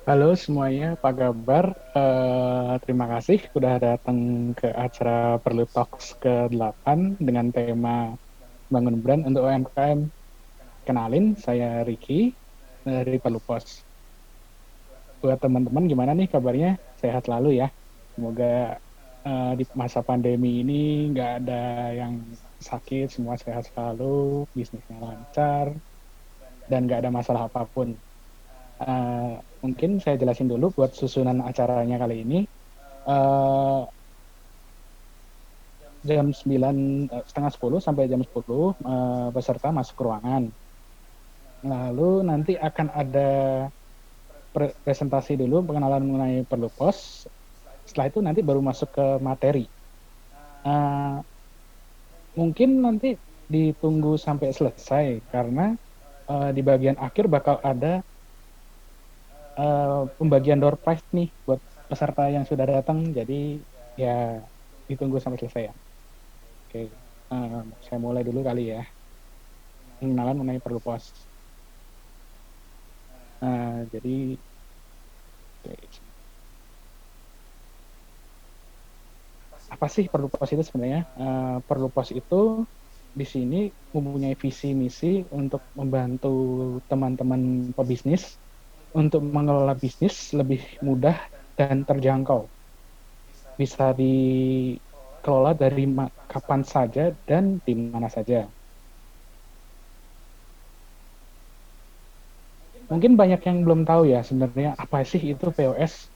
Halo semuanya, apa kabar? Terima kasih sudah datang ke acara Perlu Talks ke-8 dengan tema Bangun Brand untuk UMKM. Kenalin, saya Ricky dari Perlu Pos. Buat teman-teman gimana nih kabarnya? Sehat selalu ya. Semoga di masa pandemi ini nggak ada yang sakit, semua sehat selalu, bisnisnya lancar, dan nggak ada masalah apapun. Mungkin saya jelasin dulu buat susunan acaranya kali ini. Eh, jam 9, setengah 10 sampai jam 10 peserta masuk ke ruangan. Lalu nanti akan ada presentasi dulu pengenalan mengenai perlu pos. Setelah itu nanti baru masuk ke materi. Eh, Mungkin nanti ditunggu sampai selesai karena di bagian akhir bakal ada pembagian door prize nih buat peserta yang sudah datang. Jadi ya ditunggu sampai selesai ya. Oke, saya mulai dulu kali ya. Pengenalan mengenai perlu pos. Jadi apa sih perlu pos itu sebenarnya? Perlu pos itu di sini mempunyai visi misi untuk membantu teman-teman pebisnis untuk mengelola bisnis lebih mudah dan terjangkau. Bisa dikelola dari kapan saja dan di mana saja. Mungkin banyak yang belum tahu ya sebenarnya apa sih itu POS.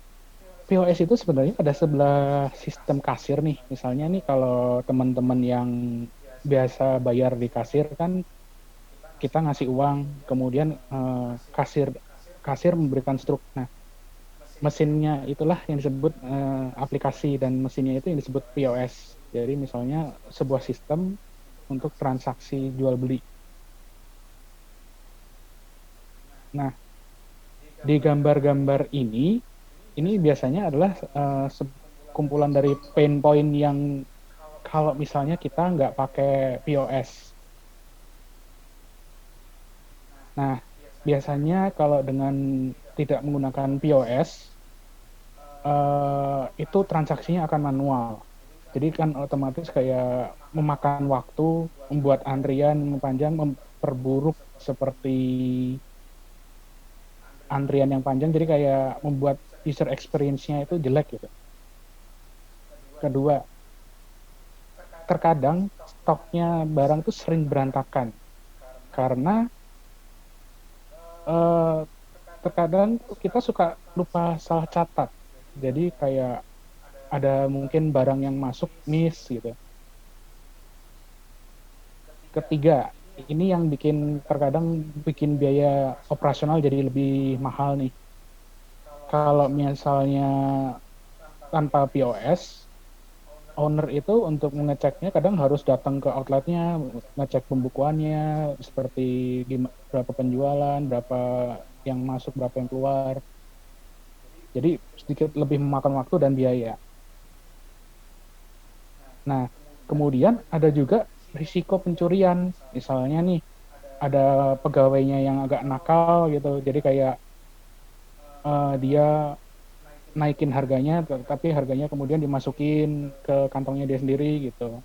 POS itu sebenarnya ada sebelah sistem kasir nih. Misalnya nih kalau teman-teman yang biasa bayar di kasir kan kita ngasih uang, kemudian kasir kasir memberikan struk. Nah, mesinnya itulah yang disebut aplikasi dan mesinnya itu yang disebut POS. Jadi misalnya sebuah sistem untuk transaksi jual beli. Nah, di gambar-gambar ini biasanya adalah kumpulan dari pain point yang kalau misalnya kita nggak pakai POS. Nah, biasanya kalau dengan tidak menggunakan POS, itu transaksinya akan manual. Jadi kan otomatis kayak memakan waktu, membuat antrian panjang, memperburuk seperti antrian yang panjang, jadi kayak membuat user experience-nya itu jelek gitu. Kedua, terkadang stoknya barang tuh sering berantakan karena eh, terkadang kita suka lupa salah catat. Jadi kayak ada mungkin barang yang masuk miss gitu. Ketiga, ini yang terkadang bikin biaya operasional jadi lebih mahal nih. Kalau misalnya tanpa POS, owner itu untuk mengeceknya kadang harus datang ke outletnya, ngecek pembukuannya, seperti berapa penjualan, berapa yang masuk, berapa yang keluar. Jadi sedikit lebih memakan waktu dan biaya. Nah, kemudian ada juga risiko pencurian. Misalnya nih, ada pegawainya yang agak nakal gitu, jadi kayak dia naikin harganya, tapi harganya kemudian dimasukin ke kantongnya dia sendiri gitu.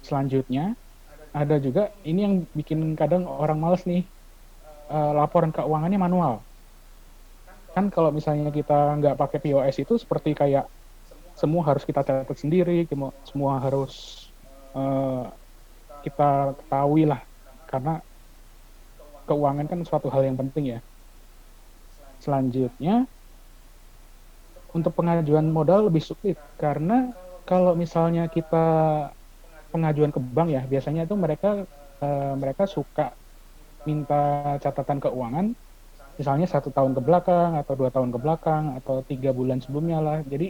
Selanjutnya, ada juga ini yang bikin kadang orang males nih, laporan keuangannya manual. Kan kalau misalnya kita nggak pakai POS itu seperti kayak semua harus kita catat sendiri, semua harus uh, kita ketahui lah, karena keuangan kan suatu hal yang penting ya. Selanjutnya, untuk pengajuan modal lebih sulit, karena kalau misalnya kita pengajuan ke bank ya, biasanya itu mereka suka minta catatan keuangan, misalnya 1 tahun ke belakang atau 2 tahun ke belakang atau 3 bulan sebelumnya lah. Jadi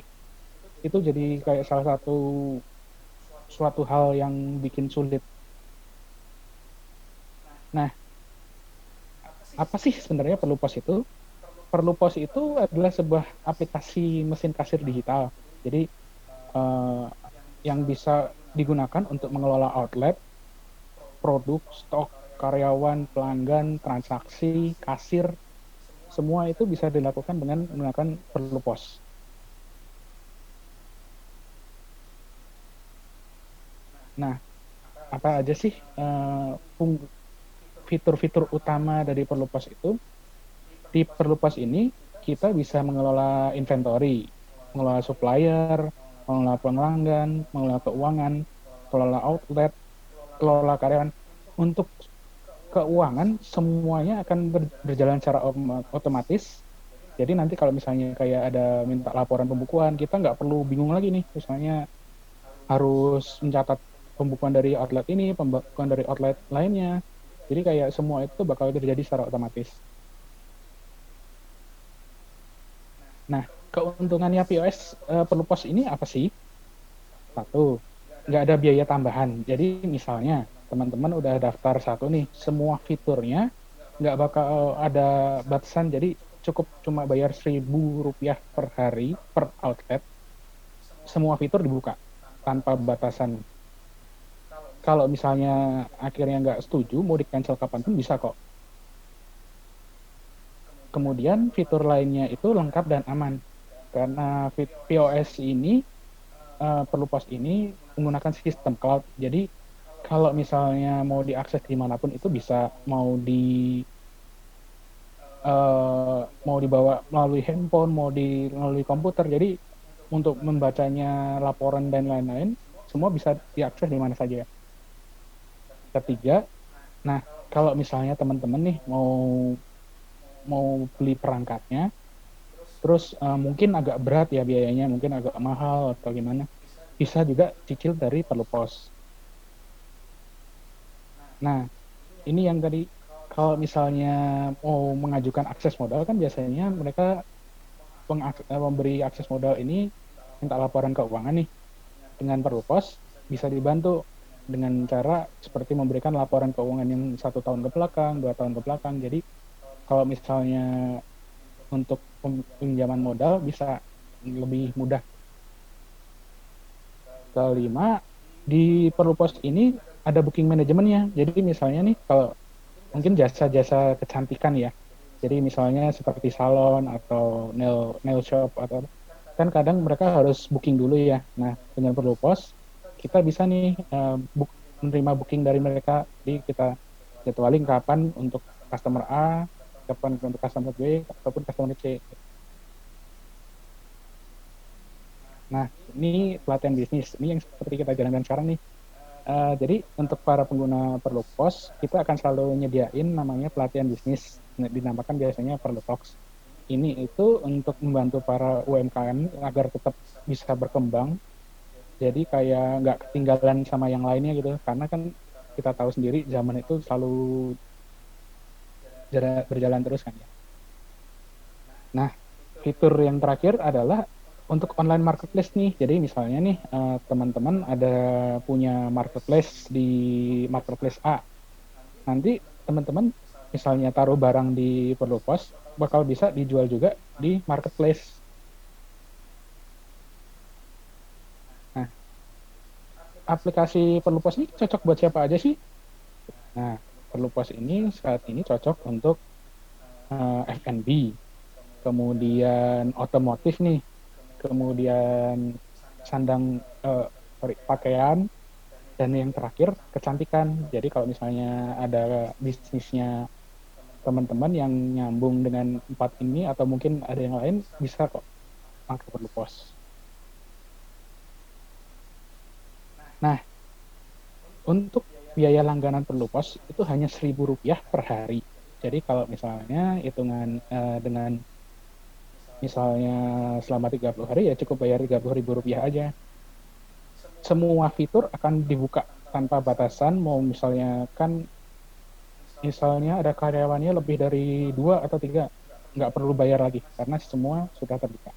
itu jadi kayak salah satu suatu hal yang bikin sulit. Nah, apa sih sebenarnya perlu pos itu? Perlu pos itu adalah sebuah aplikasi mesin kasir digital. Jadi eh, yang bisa digunakan untuk mengelola outlet, produk, stok, karyawan, pelanggan, transaksi, kasir, semua itu bisa dilakukan dengan menggunakan perlu pos. Nah, apa aja sih fitur-fitur utama dari perlu pos itu? Di perlu pos ini kita bisa mengelola inventory, mengelola supplier, mengelola pelanggan, mengelola keuangan, kelola outlet, kelola karyawan. Untuk keuangan semuanya akan berjalan secara otomatis. Jadi nanti kalau misalnya kayak ada minta laporan pembukuan, kita nggak perlu bingung lagi nih, misalnya harus mencatat pembukuan dari outlet ini, pembukuan dari outlet lainnya. Jadi kayak semua itu bakal terjadi secara otomatis. Nah, keuntungannya POS perlu pos ini apa sih? Satu, nggak ada biaya tambahan. Jadi misalnya teman-teman udah daftar satu nih, semua fiturnya nggak bakal ada batasan. Jadi cukup cuma bayar Rp1.000 per hari per outlet. Semua fitur dibuka tanpa batasan. Kalau misalnya akhirnya nggak setuju, mau di-cancel kapanpun bisa kok. Kemudian fitur lainnya itu lengkap dan aman. Karena POS ini, perlu pos ini menggunakan sistem cloud. Jadi kalau misalnya mau diakses dimanapun itu bisa, mau dibawa melalui handphone, melalui komputer. Jadi untuk membacanya laporan dan lain-lain, semua bisa diakses di mana saja. Ketiga, nah kalau misalnya teman-teman nih mau mau beli perangkatnya, terus mungkin agak berat ya biayanya, mungkin agak mahal atau gimana, bisa juga cicil dari perlu pos. Nah, ini yang tadi, kalau misalnya mau mengajukan akses modal kan biasanya mereka memberi akses modal ini minta laporan keuangan nih. Dengan perlu pos bisa dibantu dengan cara seperti memberikan laporan keuangan yang 1 tahun ke belakang, 2 tahun ke belakang. Jadi kalau misalnya untuk pinjaman modal bisa lebih mudah. Kelima, di perlu pos ini ada booking manajemennya. Jadi misalnya nih, kalau mungkin jasa-jasa kecantikan ya. Jadi misalnya seperti salon atau nail shop, atau kan kadang mereka harus booking dulu ya. Nah, dengan perlu pos kita bisa nih menerima booking dari mereka. Jadi kita jadwalin kapan untuk customer A, kapan untuk customer B, ataupun customer C. Nah, ini pelatihan bisnis. Ini yang seperti kita jalankan sekarang nih. Jadi untuk para pengguna perlu pos, kita akan selalu nyediain namanya pelatihan bisnis. Dinamakan biasanya perlu talks. Ini itu untuk membantu para UMKM agar tetap bisa berkembang. Jadi kayak nggak ketinggalan sama yang lainnya gitu. Karena kan kita tahu sendiri zaman itu selalu berjalan terus kan ya. Nah, fitur yang terakhir adalah untuk online marketplace nih. Jadi misalnya nih teman-teman ada punya marketplace di marketplace A. Nanti teman-teman misalnya taruh barang di perlu pos, bakal bisa dijual juga di marketplace. Nah, aplikasi perlu pos ini cocok buat siapa aja sih? Nah, perlu pos ini saat ini cocok untuk F&B, kemudian otomotif nih, kemudian sandang pakaian, dan yang terakhir kecantikan. Jadi kalau misalnya ada bisnisnya teman-teman yang nyambung dengan empat ini atau mungkin ada yang lain, bisa kok pakai perlu pos. Nah, untuk biaya langganan perlu pos itu hanya Rp1.000 per hari. Jadi kalau misalnya hitungan dengan misalnya selama 30 hari ya cukup bayar Rp30.000 aja. Semua fitur akan dibuka tanpa batasan. Mau misalnya kan, misalnya ada karyawannya lebih dari 2 atau 3, nggak perlu bayar lagi karena semua sudah terbuka.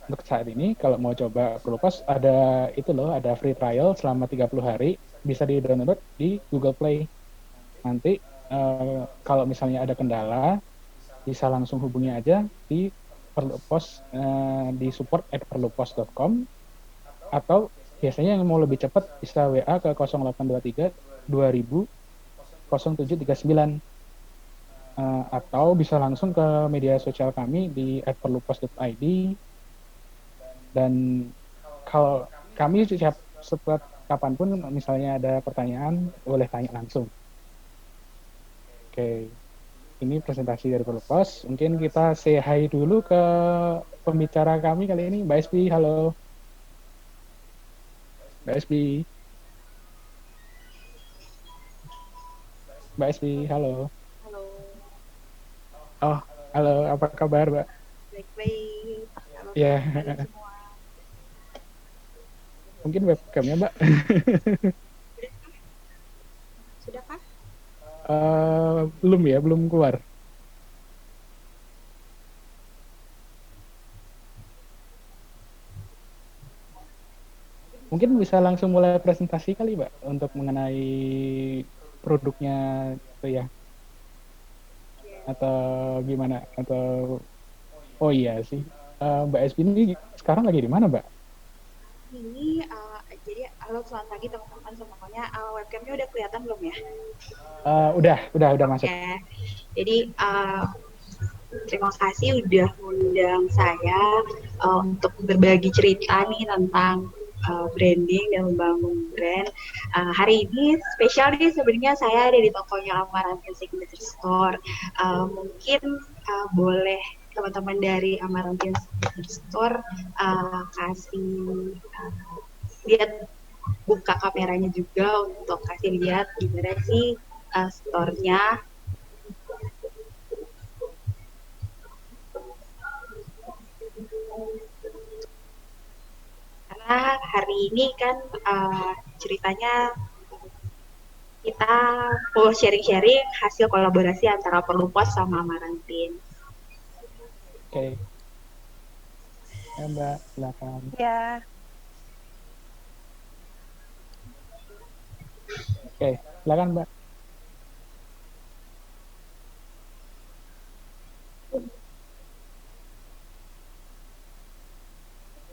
Untuk saat ini kalau mau coba perlu pos, ada itu loh, ada free trial selama 30 hari, bisa di-download di Google Play. Nanti kalau misalnya ada kendala bisa langsung hubungi aja di perlu pos, di support@perlupos.com, atau biasanya yang mau lebih cepat bisa WA ke 0823 2000 0739. atau bisa langsung ke media sosial kami di @perlupos.id. Dan kalau kami siap setiap kapanpun misalnya ada pertanyaan boleh tanya langsung. Oke, ini presentasi dari Perlupos. Mungkin kita say hi dulu ke pembicara kami kali ini, Mbak Espi. Halo, Mbak Espi. Mbak Espi, halo. Halo, Oh, halo, apa kabar, Mbak? baik-baik. Halo Ya, kalian semua. mungkin webcamnya, Mbak. Sudahkah? Belum ya, belum keluar. Mungkin bisa langsung mulai presentasi kali, Mbak, untuk mengenai produknya itu ya, atau gimana? Atau oh iya sih, Mbak Espi ini sekarang lagi di mana, Mbak? Ini jadi halo selamat pagi teman-teman semuanya. Webcamnya udah kelihatan belum ya? Udah Oke. masuk. Jadi terima kasih udah undang saya untuk berbagi cerita nih tentang branding dan membangun brand. Hari ini spesial nih sebenarnya saya ada di tokonya Amarantin Signature Store. Mungkin boleh teman-teman dari Amarantin Signature Store kasih lihat buka kameranya juga untuk kasih lihat gimana sih store-nya. Karena hari ini kan ceritanya kita mau sharing-sharing hasil kolaborasi antara Perlupos sama Amarantin. Oke, ya, Mbak, silakan. Ya, Oke, silakan, Mbak.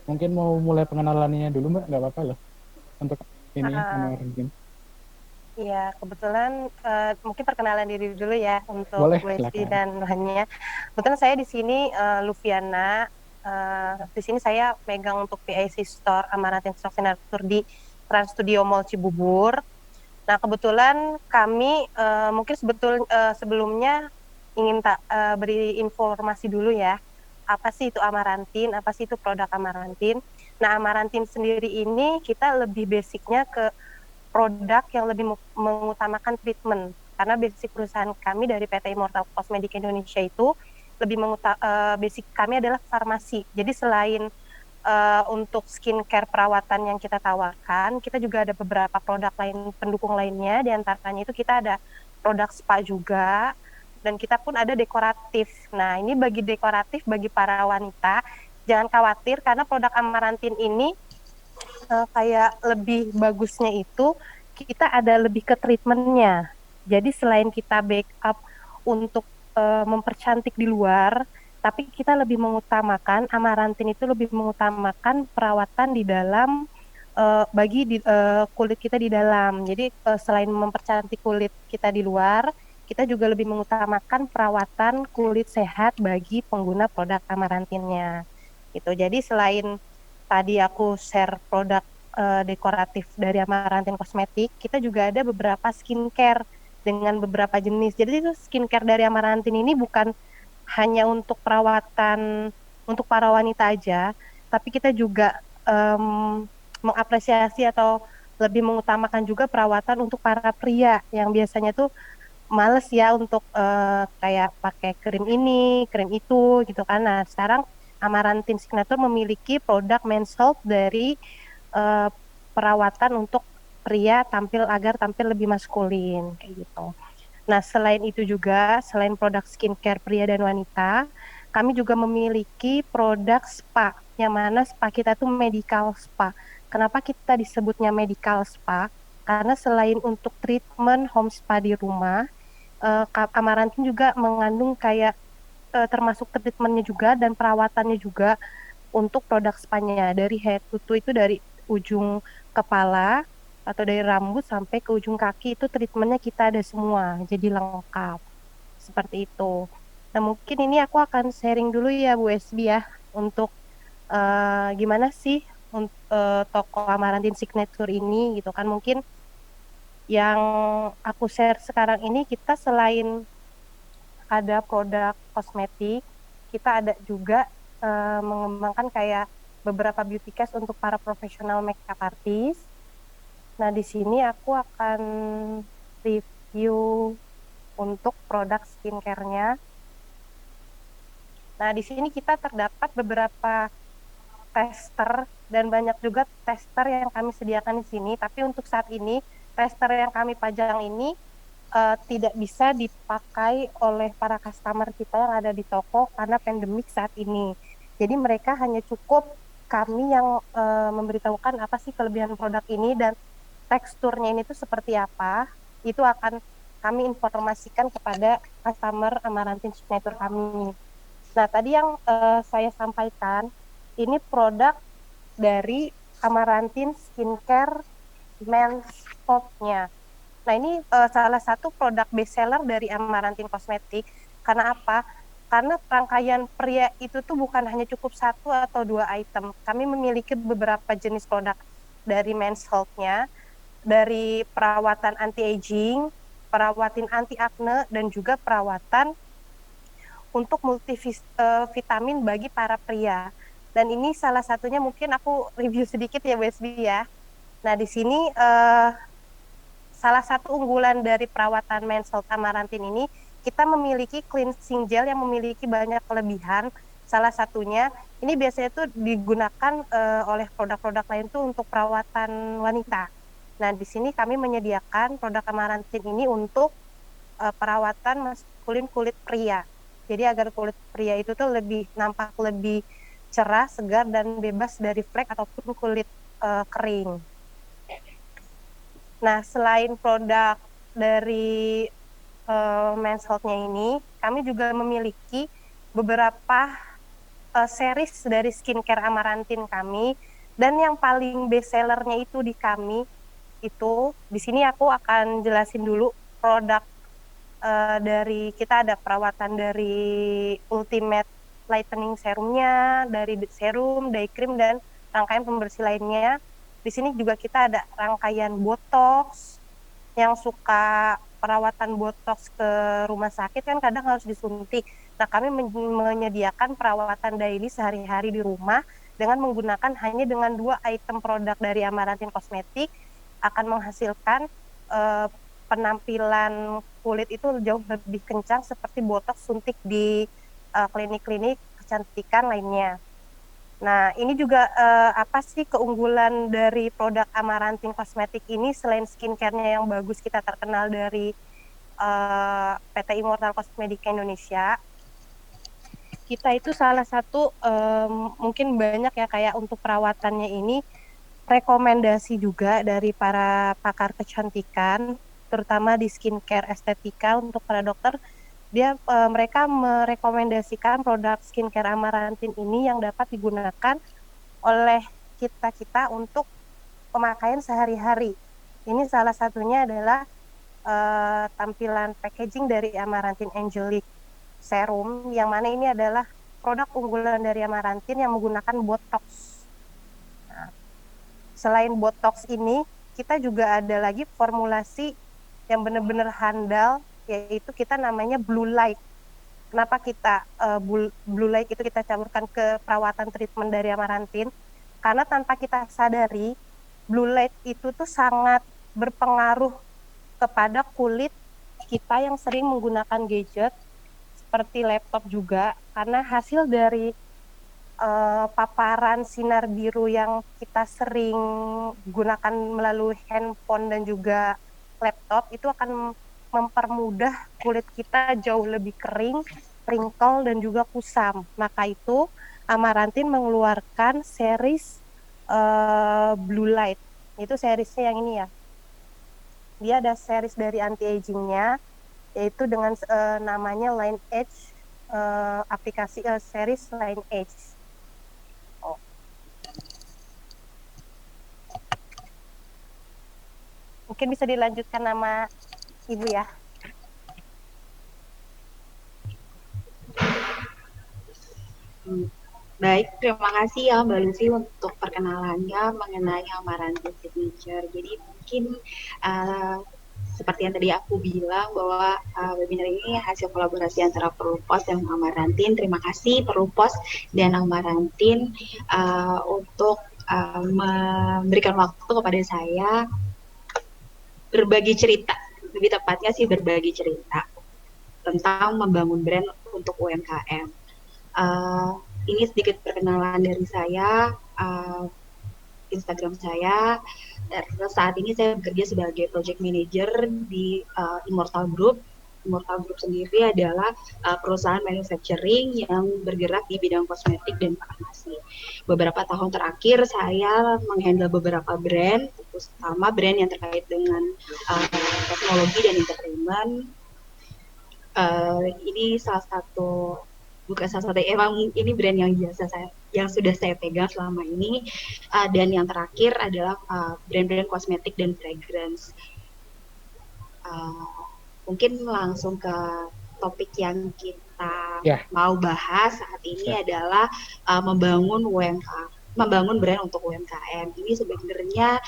Mungkin mau mulai pengenalannya dulu, Mbak, nggak apa-apa loh. Untuk ini, uh, Amarantin. ya kebetulan mungkin perkenalan diri dulu ya untuk Boleh, Westi silakan. dan bahannya. Kebetulan saya di sini Luviana. Di sini saya pegang untuk PIC Store Amarantin Stock Signature di Trans Studio Mall Cibubur. Nah kebetulan kami mungkin sebelumnya ingin beri informasi dulu ya. Apa sih itu Amarantin? Apa sih itu produk Amarantin? Nah Amarantin sendiri ini kita lebih basicnya ke produk yang lebih mengutamakan treatment karena basic perusahaan kami dari PT Immortal Cosmetic Indonesia itu lebih basic kami adalah farmasi. Jadi selain untuk skincare perawatan yang kita tawarkan, kita juga ada beberapa produk lain pendukung lainnya. Di antaranya itu kita ada produk spa juga, dan kita pun ada dekoratif. Nah, ini bagi dekoratif bagi para wanita, jangan khawatir karena produk Amarantin ini kayak lebih bagusnya itu kita ada lebih ke treatmentnya. Jadi selain kita backup untuk mempercantik di luar, tapi kita lebih mengutamakan Amarantin itu lebih mengutamakan perawatan di dalam bagi kulit kita di dalam. Jadi selain mempercantik kulit kita di luar, kita juga lebih mengutamakan perawatan kulit sehat bagi pengguna produk Amarantinnya. Gitu. Jadi selain tadi aku share produk dekoratif dari Amarantin Kosmetik, kita juga ada beberapa skincare dengan beberapa jenis. Jadi itu skincare dari Amarantin ini bukan hanya untuk perawatan untuk para wanita aja, tapi kita juga mengapresiasi atau lebih mengutamakan juga perawatan untuk para pria yang biasanya tuh males ya untuk kayak pakai krim ini, krim itu gitu kan. Nah, sekarang Amarantin Signature memiliki produk men's health dari uh, perawatan untuk pria agar tampil lebih maskulin kayak gitu. Nah, selain itu juga, selain produk skincare pria dan wanita, kami juga memiliki produk spa, yang mana spa kita tuh medical spa. Kenapa kita disebutnya medical spa? Karena selain untuk treatment home spa di rumah, Amarantin juga mengandung kayak termasuk treatmentnya juga dan perawatannya juga untuk produk spanya dari head to toe itu dari ujung kepala atau dari rambut sampai ke ujung kaki itu treatmentnya kita ada semua jadi lengkap seperti itu. Nah, mungkin ini aku akan sharing dulu ya Bu Esbi ya, untuk gimana sih toko Amarantin Signature ini gitu kan. Mungkin yang aku share sekarang ini, kita selain ada produk kosmetik, kita ada juga mengembangkan kayak beberapa beauty case untuk para profesional makeup artist. Nah, di sini aku akan review untuk produk skincare-nya. Nah, di sini kita terdapat beberapa tester dan banyak juga tester yang kami sediakan di sini. Tapi untuk saat ini, tester yang kami pajang ini tidak bisa dipakai oleh para customer kita yang ada di toko karena pandemik saat ini. Jadi mereka hanya cukup kami yang memberitahukan apa sih kelebihan produk ini dan teksturnya ini tuh seperti apa. Itu akan kami informasikan kepada customer Amarantin Signature kami. Nah, tadi yang saya sampaikan, ini produk dari Amarantin Skincare Men's Health-nya. Nah, ini salah satu produk best seller dari Amarantin Kosmetik. Karena apa? Karena rangkaian pria itu tuh bukan hanya cukup satu atau dua item. Kami memiliki beberapa jenis produk dari Men's Health-nya, dari perawatan anti-aging, perawatan anti-akne, dan juga perawatan untuk multivitamin bagi para pria. Dan ini salah satunya mungkin aku review sedikit ya, BSB ya. Nah, di sini salah satu unggulan dari perawatan Men's Health Amarantin ini, kita memiliki cleansing gel yang memiliki banyak kelebihan. Salah satunya, ini biasanya tuh digunakan oleh produk-produk lain tuh untuk perawatan wanita. Nah, di sini kami menyediakan produk Amarantin ini untuk perawatan maskulin kulit pria. Jadi agar kulit pria itu tuh nampak lebih cerah, segar, dan bebas dari flek ataupun kulit kering. Nah, selain produk dari Men's Health-nya ini, kami juga memiliki beberapa series dari skincare Amarantin kami, dan yang paling best sellernya itu di kami, itu di sini aku akan jelasin dulu produk dari kita ada perawatan dari Ultimate Lightening Serumnya, dari serum, day cream, dan rangkaian pembersih lainnya. Di sini juga kita ada rangkaian botox, yang suka perawatan botox ke rumah sakit kan kadang harus disuntik. Nah, kami menyediakan perawatan daily sehari-hari di rumah dengan menggunakan hanya dengan 2 item produk dari Amarantin Kosmetik akan menghasilkan penampilan kulit itu jauh lebih kencang seperti botox suntik di klinik-klinik kecantikan lainnya. Nah, ini juga apa sih keunggulan dari produk Amarantin Kosmetik ini selain skincare-nya yang bagus, kita terkenal dari PT Immortal Cosmetica Indonesia. Kita itu salah satu mungkin banyak ya kayak untuk perawatannya ini rekomendasi juga dari para pakar kecantikan, terutama di skincare estetika untuk para dokter. Mereka merekomendasikan produk skincare Amarantin ini yang dapat digunakan oleh kita untuk pemakaian sehari-hari. Ini salah satunya adalah tampilan packaging dari Amarantin Angelic Serum, yang mana ini adalah produk unggulan dari Amarantin yang menggunakan botox. Nah, selain botox ini, kita juga ada lagi formulasi yang benar-benar handal, yaitu kita namanya blue light. Kenapa kita blue light itu kita campurkan ke perawatan treatment dari Amarantin? Karena tanpa kita sadari, blue light itu tuh sangat berpengaruh kepada kulit kita yang sering menggunakan gadget seperti laptop juga, karena hasil dari paparan sinar biru yang kita sering gunakan melalui handphone dan juga laptop itu akan mempermudah kulit kita jauh lebih kering, wrinkle, dan juga kusam. Maka itu Amarantin mengeluarkan series Blue Light. Itu seriesnya yang ini ya. Dia ada series dari anti-agingnya, yaitu dengan namanya Line Edge, aplikasi series Line Edge. Mungkin bisa dilanjutkan nama Ibu ya. Baik, terima kasih ya Mbak Lucy untuk perkenalannya mengenai Amaranth Signature. Jadi mungkin uh, seperti yang tadi aku bilang bahwa webinar ini hasil kolaborasi antara Perlupos dan Amarantin. Terima kasih Perlupos dan Amarantin untuk memberikan waktu kepada saya berbagi cerita, lebih tepatnya sih berbagi cerita tentang membangun brand untuk UMKM. Ini sedikit perkenalan dari saya, Instagram saya. Saat ini saya bekerja sebagai project manager di Immortal Group. Immortal Group sendiri adalah perusahaan manufacturing yang bergerak di bidang kosmetik dan farmasi. Beberapa tahun terakhir saya menghandle beberapa brand, terutama brand yang terkait dengan teknologi dan entertainment. Ini salah satu, bukan salah satu, emang ini brand yang sudah saya pegang selama ini, dan yang terakhir adalah brand-brand kosmetik dan fragrance. Mungkin langsung ke topik yang kita mau bahas saat ini adalah membangun brand untuk UMKM. Ini sebenarnya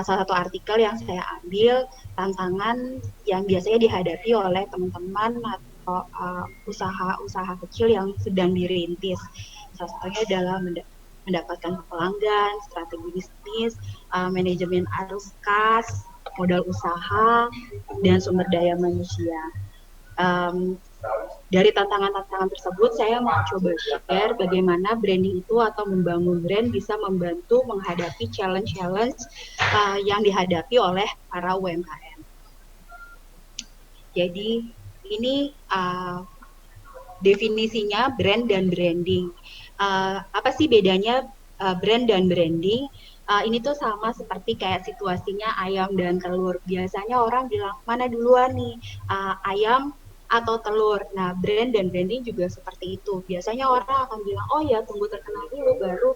salah satu artikel yang saya ambil, tantangan yang biasanya dihadapi oleh teman-teman atau usaha-usaha kecil yang sedang dirintis. Salah satunya adalah mendapatkan pelanggan, strategi bisnis, manajemen arus kas, modal usaha, dan sumber daya manusia. Dari tantangan-tantangan tersebut, saya mau coba share bagaimana branding itu atau membangun brand bisa membantu menghadapi challenge-challenge yang dihadapi oleh para UMKM. Jadi ini definisinya brand dan branding. Apa sih bedanya brand dan branding? Ini tuh sama seperti kayak situasinya ayam dan telur. Biasanya orang bilang, mana duluan nih, ayam atau telur. Nah, brand dan branding juga seperti itu. Biasanya orang akan bilang, oh ya tunggu terkenal dulu baru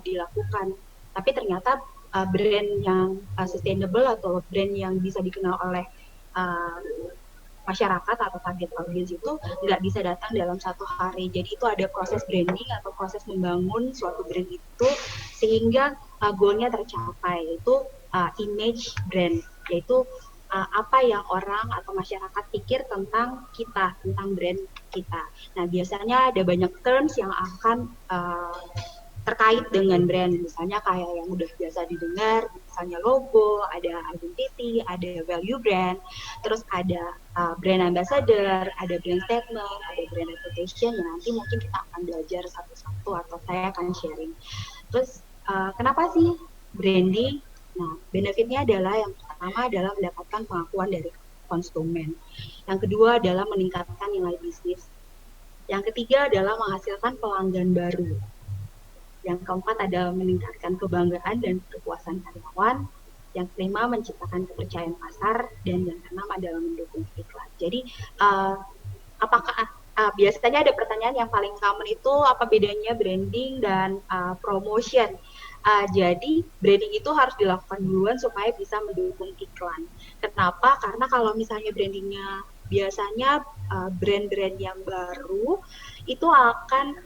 dilakukan. Tapi ternyata brand yang sustainable atau brand yang bisa dikenal oleh masyarakat atau target audience itu nggak bisa datang dalam satu hari. Jadi itu ada proses branding atau proses membangun suatu brand itu sehingga goalnya tercapai, yaitu image brand, yaitu apa yang orang atau masyarakat pikir tentang kita, tentang brand kita. Nah, biasanya ada banyak terms yang akan terkait dengan brand, misalnya kayak yang udah biasa didengar, misalnya logo, ada identity, ada value brand, terus ada brand ambassador, ada brand statement, ada brand reputation, yang nanti mungkin kita akan belajar satu-satu atau saya akan sharing. Terus kenapa sih branding? Nah, benefitnya adalah yang pertama adalah mendapatkan pengakuan dari konsumen. Yang kedua adalah meningkatkan nilai bisnis. Yang ketiga adalah menghasilkan pelanggan baru. Yang keempat adalah meningkatkan kebanggaan dan kepuasan karyawan. Yang kelima menciptakan kepercayaan pasar, dan yang keenam adalah mendukung iklan. Jadi apakah biasanya ada pertanyaan yang paling common itu apa bedanya branding dan promotion? Jadi branding itu harus dilakukan duluan supaya bisa mendukung iklan. Kenapa? Karena kalau misalnya brandingnya biasanya brand-brand yang baru itu akan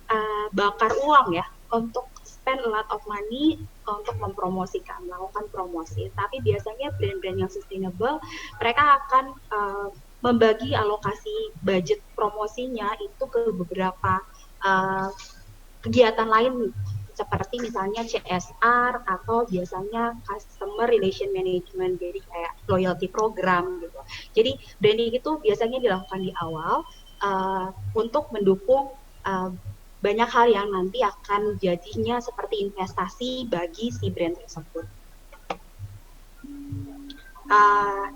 bakar uang ya untuk spend a lot of money untuk mempromosikan, melakukan promosi. Tapi biasanya brand-brand yang sustainable, mereka akan membagi alokasi budget promosinya itu ke beberapa kegiatan lain, seperti misalnya CSR atau biasanya customer relation management, jadi kayak loyalty program gitu. Jadi branding itu biasanya dilakukan di awal untuk mendukung banyak hal yang nanti akan jadinya seperti investasi bagi si brand tersebut.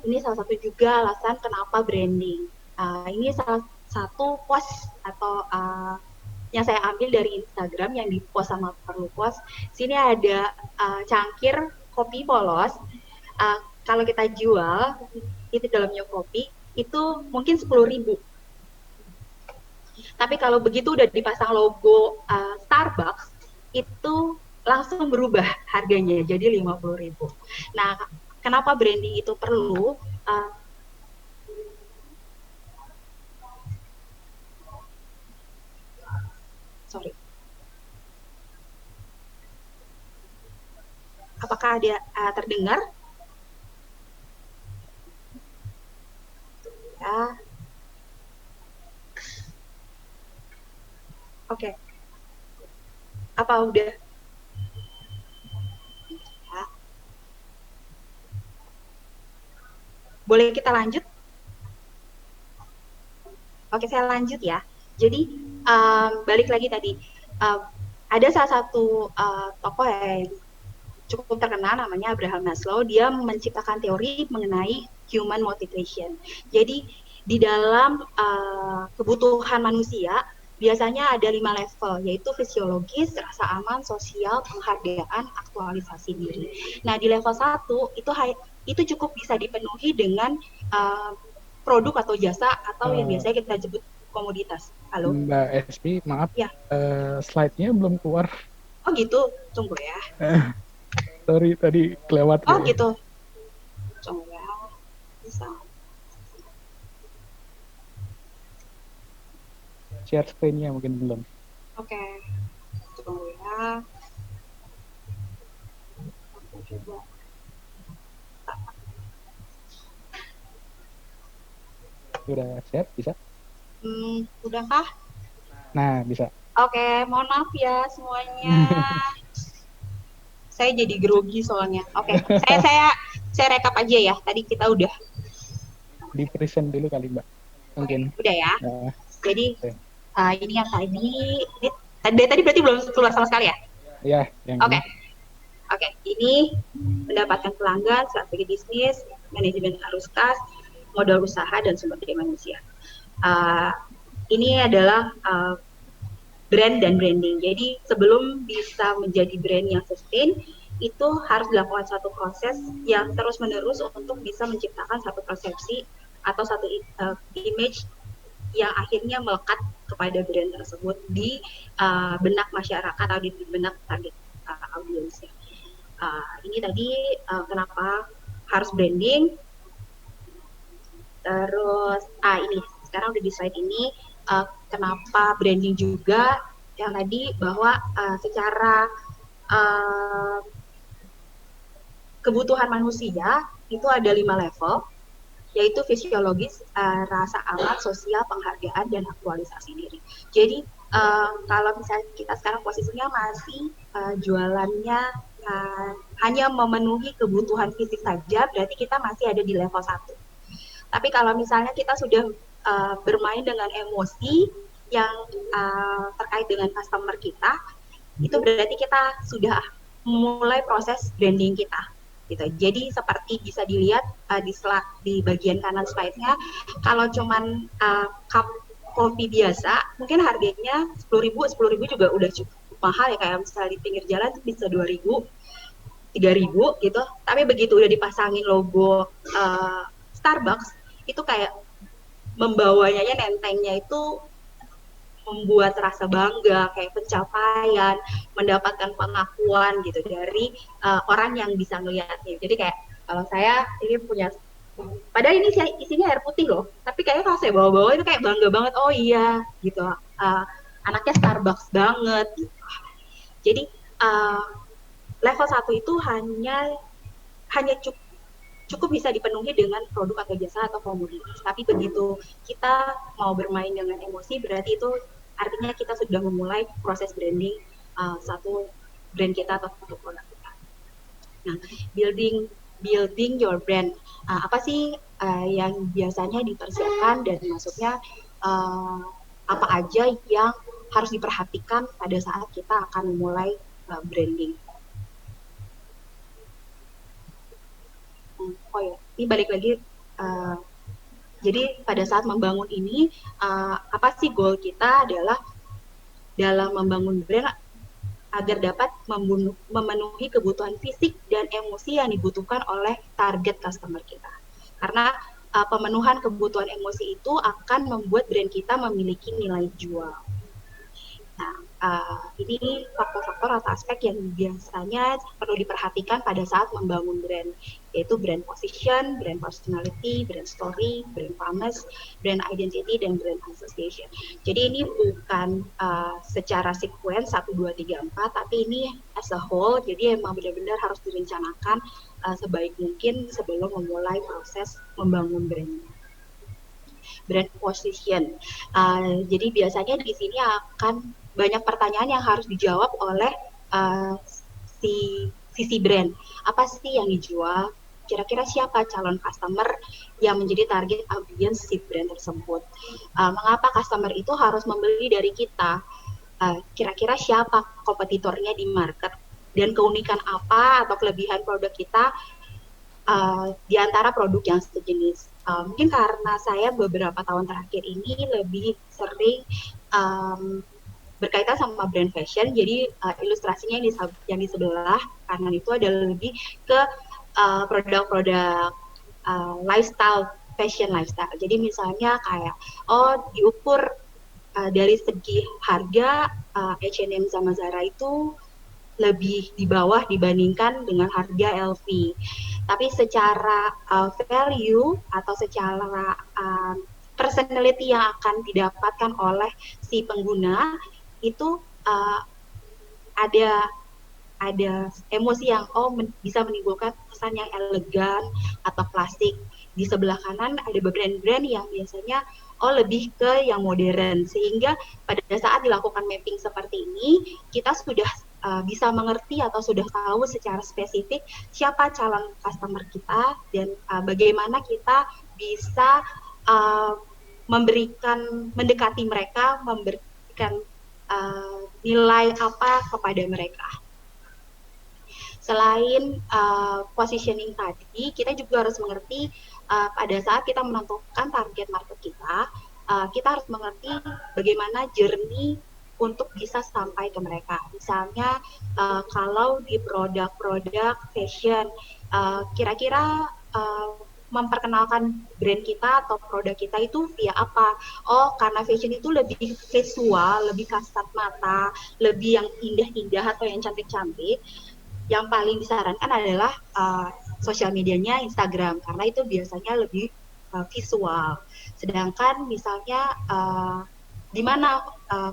Ini salah satu juga alasan kenapa branding. Ini salah satu post atau yang saya ambil dari Instagram yang di-post sama Perlupos. Sini ada cangkir kopi polos. Kalau kita jual itu dalamnya kopi itu mungkin 10.000. Tapi kalau begitu udah dipasang logo Starbucks, itu langsung berubah harganya jadi 50.000. Nah, kenapa branding itu perlu? Sorry. Apakah ada terdengar? Ya. Oke. Apa udah? Ya. Boleh kita lanjut? Oke, saya lanjut ya. Jadi balik lagi tadi, ada salah satu tokoh yang cukup terkenal namanya Abraham Maslow. Dia menciptakan teori mengenai human motivation. Jadi di dalam kebutuhan manusia biasanya ada 5 level, yaitu fisiologis, rasa aman, sosial, penghargaan, aktualisasi diri. Nah, di level 1 itu cukup bisa dipenuhi dengan produk atau jasa atau yang biasanya kita sebut komoditas. Halo? Mbak Espi, maaf, ya. Slide-nya belum keluar. Oh gitu, tunggu ya. Sorry, tadi kelewat. Oh ya. Gitu. Tunggu ya, bisa. Share screen-nya mungkin belum. Oke, tunggu ya. Aku coba. Udah share, bisa? Udahkah? Nah, bisa. Oke, mohon maaf ya semuanya. Saya jadi grogi soalnya. Oke, saya rekap aja ya. Tadi kita udah di present dulu kali Mbak. Mungkin. Udah ya. Jadi ini yang tadi berarti belum keluar sama sekali ya? Iya, yang ini. Oke, ini mendapatkan pelanggan, strategi bisnis, manajemen arus kas, modal usaha, dan sumber daya manusia. Ini adalah brand dan branding. Jadi sebelum bisa menjadi brand yang sustain, itu harus dilakukan satu proses yang terus-menerus untuk bisa menciptakan satu persepsi atau satu image yang akhirnya melekat kepada brand tersebut di benak masyarakat atau di benak target audiensnya. Ini tadi kenapa harus branding. Terus ini sekarang udah di slide ini kenapa branding juga yang tadi bahwa secara kebutuhan manusia itu ada 5 level, yaitu fisiologis, rasa aman, sosial, penghargaan, dan aktualisasi diri. Jadi kalau misalnya kita sekarang posisinya masih jualannya hanya memenuhi kebutuhan fisik saja, berarti kita masih ada di level 1. Tapi kalau misalnya kita sudah bermain dengan emosi yang terkait dengan customer kita, itu berarti kita sudah mulai proses branding kita. Gitu. Jadi seperti bisa dilihat di bagian kanan slide-nya, kalau cuman cup kopi biasa, mungkin harganya 10.000 juga udah cukup mahal ya, kayak misalnya di pinggir jalan bisa 2.000, 3.000 gitu. Tapi begitu udah dipasangin logo Starbucks, itu kayak membawanya, nentengnya itu membuat rasa bangga, kayak pencapaian, mendapatkan pengakuan gitu dari orang yang bisa ngeliatnya. Jadi kayak kalau saya ini punya, padahal ini isinya air putih loh, tapi kayaknya kalau saya bawa-bawa itu kayak bangga banget. Oh iya gitu, anaknya Starbucks banget gitu. Jadi level 1 itu hanya cukup bisa dipenuhi dengan produk atau jasa atau komoditas. Tapi begitu kita mau bermain dengan emosi, berarti itu artinya kita sudah memulai proses branding satu brand kita atau satu produk kita. Nah, building your brand. Apa sih yang biasanya dipersiapkan dan maksudnya apa aja yang harus diperhatikan pada saat kita akan memulai branding. Oh ya, ini balik lagi. Jadi pada saat membangun ini, apa sih goal kita adalah dalam membangun brand agar dapat memenuhi kebutuhan fisik dan emosi yang dibutuhkan oleh target customer kita. Karena pemenuhan kebutuhan emosi itu akan membuat brand kita memiliki nilai jual. Nah, Ini faktor-faktor atau aspek yang biasanya perlu diperhatikan pada saat membangun brand, yaitu brand position, brand personality, brand story, brand promise, brand identity, dan brand association. Jadi ini bukan secara sequence 1, 2, 3, 4, tapi ini as a whole, jadi emang benar-benar harus direncanakan sebaik mungkin sebelum memulai proses membangun brandnya. Brand position. Jadi biasanya di sini akan banyak pertanyaan yang harus dijawab oleh sisi brand. Apa sih yang dijual? Kira-kira siapa calon customer yang menjadi target audience si brand tersebut? Mengapa customer itu harus membeli dari kita? Kira-kira siapa kompetitornya di market? Dan keunikan apa atau kelebihan produk kita di antara produk yang sejenis. Mungkin karena saya beberapa tahun terakhir ini lebih sering berkaitan sama brand fashion, jadi ilustrasinya yang di sebelah kanan itu adalah lebih ke produk-produk lifestyle, fashion lifestyle. Jadi misalnya kayak diukur dari segi harga, H&M sama Zara itu lebih di bawah dibandingkan dengan harga LV. Tapi secara value atau secara personality yang akan didapatkan oleh si pengguna itu ada emosi yang bisa menimbulkan kesan yang elegan atau klasik. Di sebelah kanan ada brand-brand yang biasanya lebih ke yang modern, sehingga pada saat dilakukan mapping seperti ini kita sudah bisa mengerti atau sudah tahu secara spesifik siapa calon customer kita dan bagaimana kita bisa mendekati mereka, memberikan nilai apa kepada mereka. Selain positioning tadi, kita juga harus mengerti pada saat kita menentukan target market kita harus mengerti bagaimana journey untuk bisa sampai ke mereka. Misalnya kalau di produk-produk fashion, kira-kira memperkenalkan brand kita atau produk kita itu via apa? Karena fashion itu lebih visual, lebih kasat mata, lebih yang indah-indah atau yang cantik-cantik. Yang paling disarankan adalah sosial medianya Instagram, karena itu biasanya lebih visual. Sedangkan misalnya di mana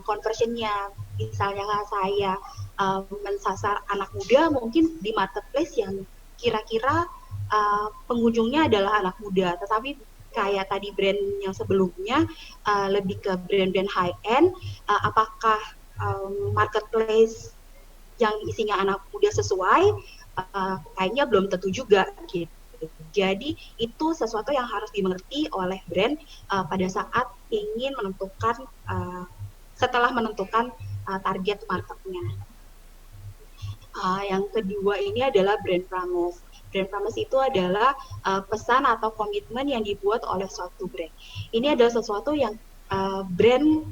conversionnya, misalnya saya mensasar anak muda, mungkin di marketplace yang kira-kira pengunjungnya adalah anak muda, tetapi kayak tadi brand yang sebelumnya lebih ke brand-brand high end, apakah marketplace yang isinya anak muda sesuai? Kayaknya belum tentu juga gitu. Jadi itu sesuatu yang harus dimengerti oleh brand pada saat ingin menentukan setelah menentukan target marketnya. Yang kedua ini adalah brand promise. Brand promise itu adalah pesan atau komitmen yang dibuat oleh suatu brand. Ini adalah sesuatu yang brand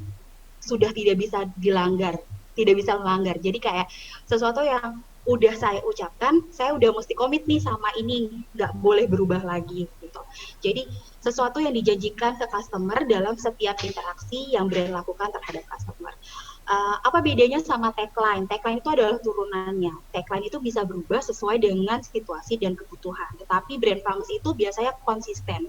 sudah tidak bisa dilanggar, tidak bisa melanggar. Jadi kayak sesuatu yang udah saya ucapkan, saya udah mesti komit nih sama ini, nggak boleh berubah lagi gitu. Jadi sesuatu yang dijanjikan ke customer dalam setiap interaksi yang brand lakukan terhadap customer. Apa bedanya sama tagline? Tagline itu adalah turunannya. Tagline itu bisa berubah sesuai dengan situasi dan kebutuhan. Tetapi brand promise itu biasanya konsisten.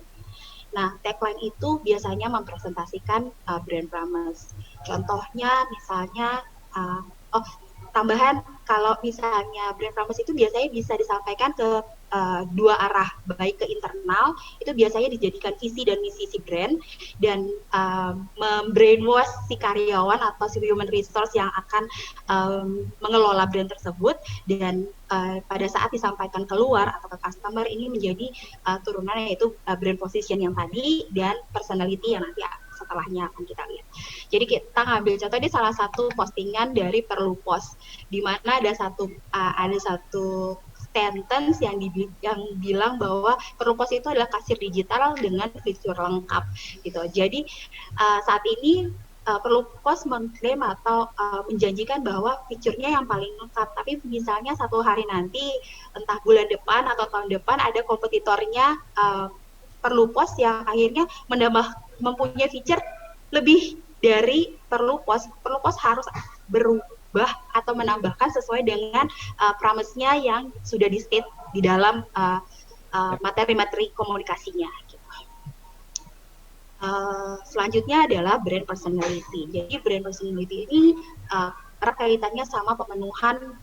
Nah, tagline itu biasanya mempresentasikan brand promise. Contohnya misalnya, tambahan, kalau misalnya brand promise itu biasanya bisa disampaikan ke dua arah, baik ke internal, itu biasanya dijadikan visi dan misi si brand, dan membrainwash si karyawan atau si human resource yang akan mengelola brand tersebut, dan pada saat disampaikan keluar atau ke customer, ini menjadi turunan, yaitu brand position yang tadi dan personality yang nanti setelahnya akan kita lihat. Jadi kita ngambil contoh, ini salah satu postingan dari Perlupos, di mana ada satu sentence yang bilang bahwa Perlupos itu adalah kasir digital dengan fitur lengkap gitu. Jadi saat ini Perlupos mengklaim atau menjanjikan bahwa fiturnya yang paling lengkap, tapi misalnya satu hari nanti, entah bulan depan atau tahun depan, ada kompetitornya Perlupos yang akhirnya mempunyai feature lebih dari Perlupos. Perlupos harus berubah atau menambahkan sesuai dengan promise-nya yang sudah di-state di dalam materi-materi komunikasinya. Selanjutnya adalah brand personality. Jadi brand personality ini erat kaitannya sama pemenuhan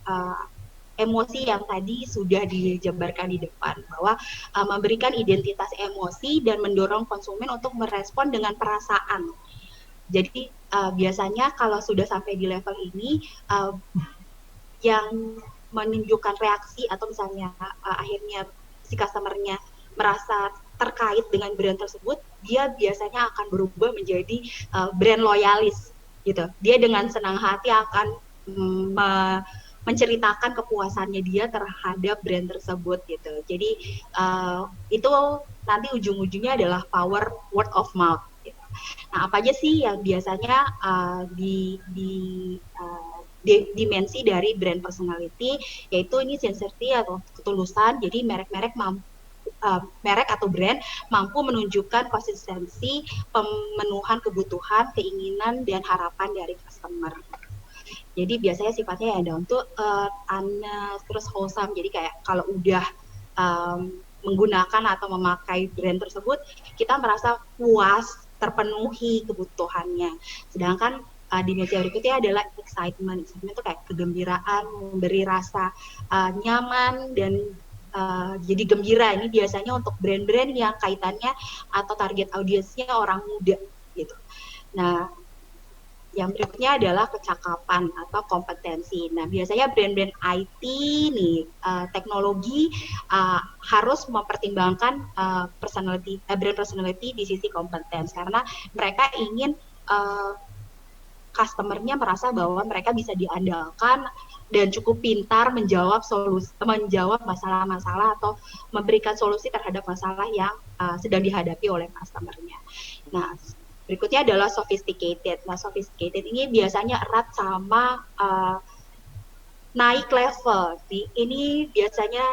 emosi yang tadi sudah dijabarkan di depan, bahwa memberikan identitas emosi dan mendorong konsumen untuk merespon dengan perasaan. Jadi biasanya kalau sudah sampai di level ini, yang menunjukkan reaksi atau misalnya akhirnya si customer-nya merasa terkait dengan brand tersebut, dia biasanya akan berubah menjadi brand loyalis gitu. Dia dengan senang hati akan menceritakan kepuasannya dia terhadap brand tersebut gitu. Jadi itu nanti ujung-ujungnya adalah power word of mouth. Gitu. Nah, apa aja sih yang biasanya dimensi dari brand personality, yaitu ini sincerity atau ketulusan. Jadi merek-merek merek atau brand mampu menunjukkan konsistensi pemenuhan kebutuhan, keinginan, dan harapan dari customer. Jadi biasanya sifatnya ya down to earth, honest, terus wholesome. Jadi kayak kalau udah menggunakan atau memakai brand tersebut, kita merasa puas, terpenuhi kebutuhannya. Sedangkan dimensi berikutnya adalah excitement. Excitement itu kayak kegembiraan, memberi rasa nyaman dan jadi gembira. Ini biasanya untuk brand-brand yang kaitannya atau target audiensnya orang muda gitu. Nah, yang berikutnya adalah kecakapan atau kompetensi. Nah, biasanya brand-brand IT nih, teknologi harus mempertimbangkan brand personality di sisi kompetens, karena mereka ingin customer-nya merasa bahwa mereka bisa diandalkan dan cukup pintar menjawab masalah-masalah atau memberikan solusi terhadap masalah yang sedang dihadapi oleh customer-nya. Nah, berikutnya adalah sophisticated. Nah, sophisticated ini biasanya erat sama naik level. Ini biasanya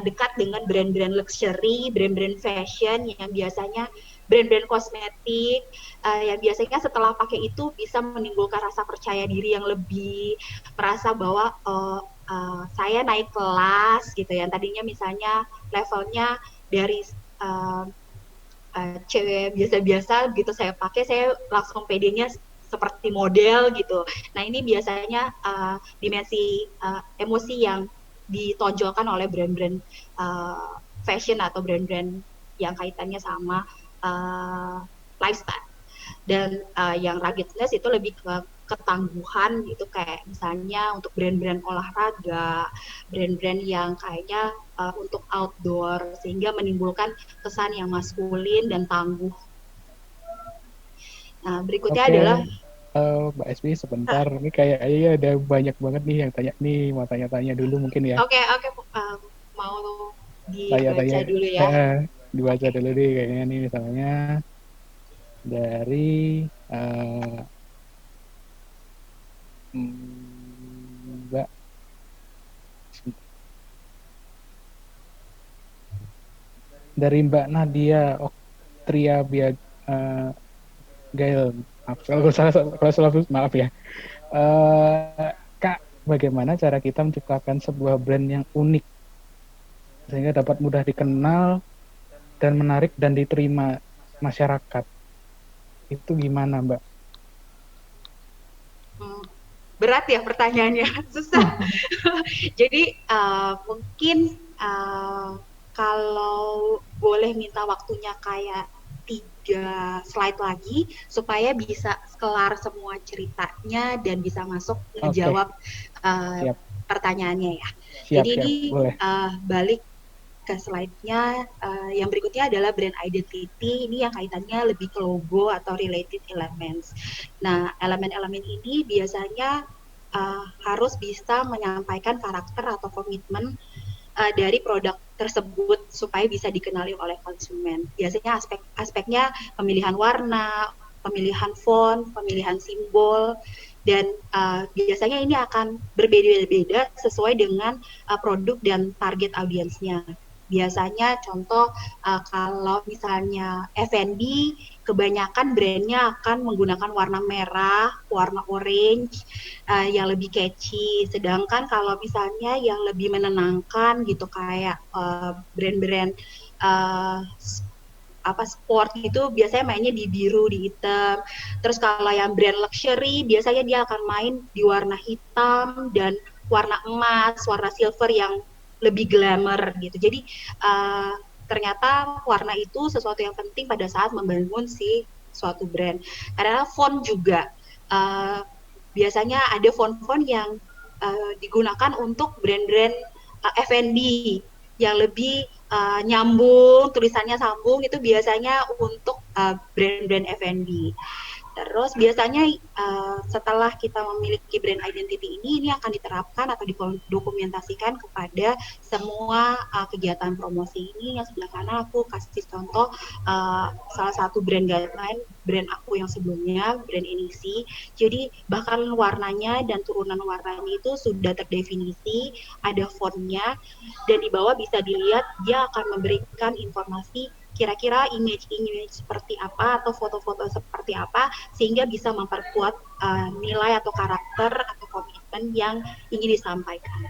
dekat dengan brand-brand luxury, brand-brand fashion yang biasanya brand-brand kosmetik yang biasanya setelah pakai itu bisa menimbulkan rasa percaya diri yang lebih, merasa bahwa saya naik kelas gitu ya. Tadinya misalnya levelnya dari cewek biasa-biasa gitu, saya pakai, saya langsung PD-nya seperti model gitu. Nah, ini biasanya dimensi emosi yang ditonjolkan oleh brand-brand fashion atau brand-brand yang kaitannya sama lifestyle. Dan yang ruggedness itu lebih ke ketangguhan gitu, kayak misalnya untuk brand-brand olahraga, brand-brand yang kayaknya untuk outdoor, sehingga menimbulkan kesan yang maskulin dan tangguh. Nah, berikutnya adalah Mbak SB sebentar, ini kayaknya ada banyak banget nih yang tanya nih, mau tanya-tanya dulu mungkin ya. Oke, mau dibaca dulu ya. Dibaca dulu deh kayaknya nih, misalnya dari Mbak Nadia Oktria Gail, kalau salah maaf ya. Kak, bagaimana cara kita menciptakan sebuah brand yang unik sehingga dapat mudah dikenal dan menarik dan diterima masyarakat? Itu gimana, Mbak? Berat ya pertanyaannya, susah. Jadi mungkin kalau boleh minta waktunya kayak 3 slide lagi supaya bisa kelar semua ceritanya dan bisa masuk menjawab pertanyaannya ya. Jadi ini balik ke slide-nya, yang berikutnya adalah brand identity. Ini yang kaitannya lebih ke logo atau related elements. Nah, elemen-elemen ini biasanya harus bisa menyampaikan karakter atau komitmen dari produk tersebut supaya bisa dikenali oleh konsumen. Biasanya aspeknya pemilihan warna, pemilihan font, pemilihan simbol, dan biasanya ini akan berbeda-beda sesuai dengan produk dan target audiensnya. Biasanya contoh kalau misalnya F&B, kebanyakan brandnya akan menggunakan warna merah, warna orange, yang lebih catchy. Sedangkan kalau misalnya yang lebih menenangkan gitu kayak brand-brand uh, sport gitu biasanya mainnya di biru, di hitam. Terus kalau yang brand luxury biasanya dia akan main di warna hitam dan warna emas, warna silver yang lebih glamour gitu. Jadi ternyata warna itu sesuatu yang penting pada saat membangun si suatu brand. Karena font juga biasanya ada font-font yang digunakan untuk brand-brand F&B yang lebih nyambung, tulisannya sambung itu biasanya untuk brand-brand F&B. Terus biasanya setelah kita memiliki brand identity ini akan diterapkan atau didokumentasikan kepada semua kegiatan promosi ini. Yang sebelah kanan aku kasih contoh salah satu brand guideline brand aku yang sebelumnya, brand Inisi. Jadi bahkan warnanya dan turunan warnanya itu sudah terdefinisi, ada fontnya, dan di bawah bisa dilihat dia akan memberikan informasi kira-kira image-image seperti apa atau foto-foto seperti apa sehingga bisa memperkuat nilai atau karakter atau komitmen yang ingin disampaikan.